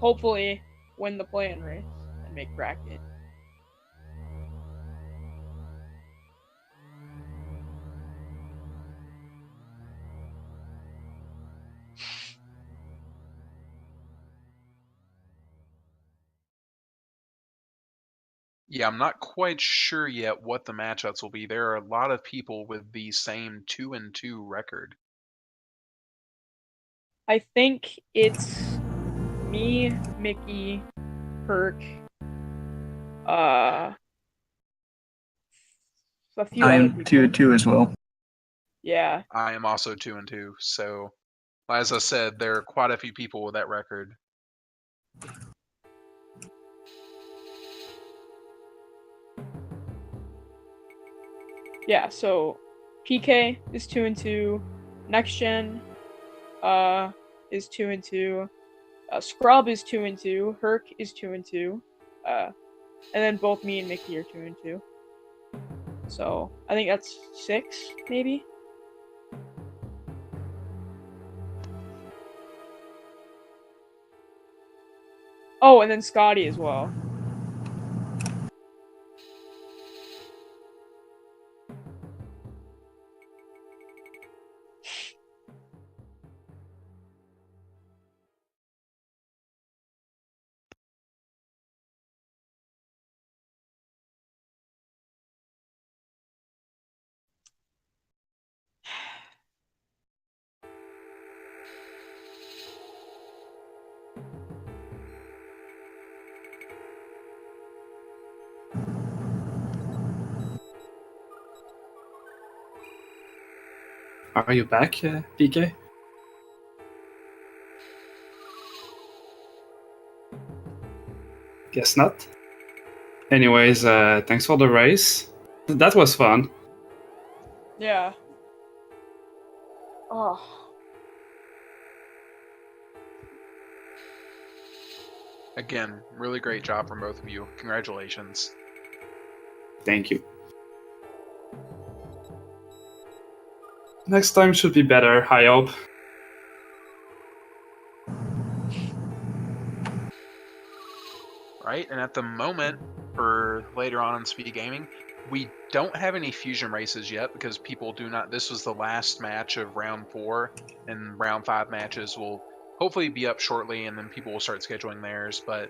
Hopefully, win the play-in race and make bracket. Yeah, I'm not quite sure yet what the matchups will be. There are a lot of people with the same 2-2 record. I think it's me, Mickey, Kirk, uh, a few other I'm people. 2-2 as well. Yeah. I am also 2-2. So, as I said, there are quite a few people with that record. Yeah, so PK is 2-2, Next Gen is 2-2, Scrub is 2-2, Herc is 2-2, and then both me and Mickey are 2-2. So I think that's 6, maybe. Oh, and then Scotty as well. Are you back, PK? Guess not. Anyways, thanks for the race. That was fun. Yeah. Oh. Again, really great job from both of you. Congratulations. Thank you. Next time should be better, I hope. Right, and at the moment, for later on in Speed Gaming, we don't have any fusion races yet because people do not. This was the last match of round 4, and round 5 matches will hopefully be up shortly, and then people will start scheduling theirs. But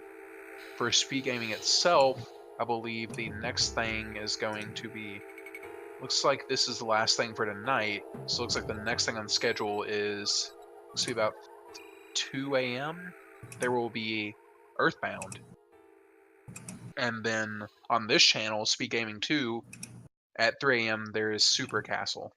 for Speed Gaming itself, I believe the next thing is going to be. Looks like this is the last thing for tonight. So it looks like the next thing on schedule is looks to be about 2 a.m. There will be Earthbound. And then on this channel, Speed Gaming 2, at 3 a.m., there is Super Castle.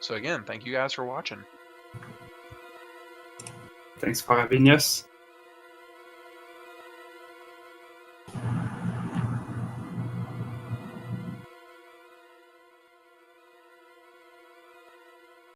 So again, thank you guys for watching. Thanks for having us.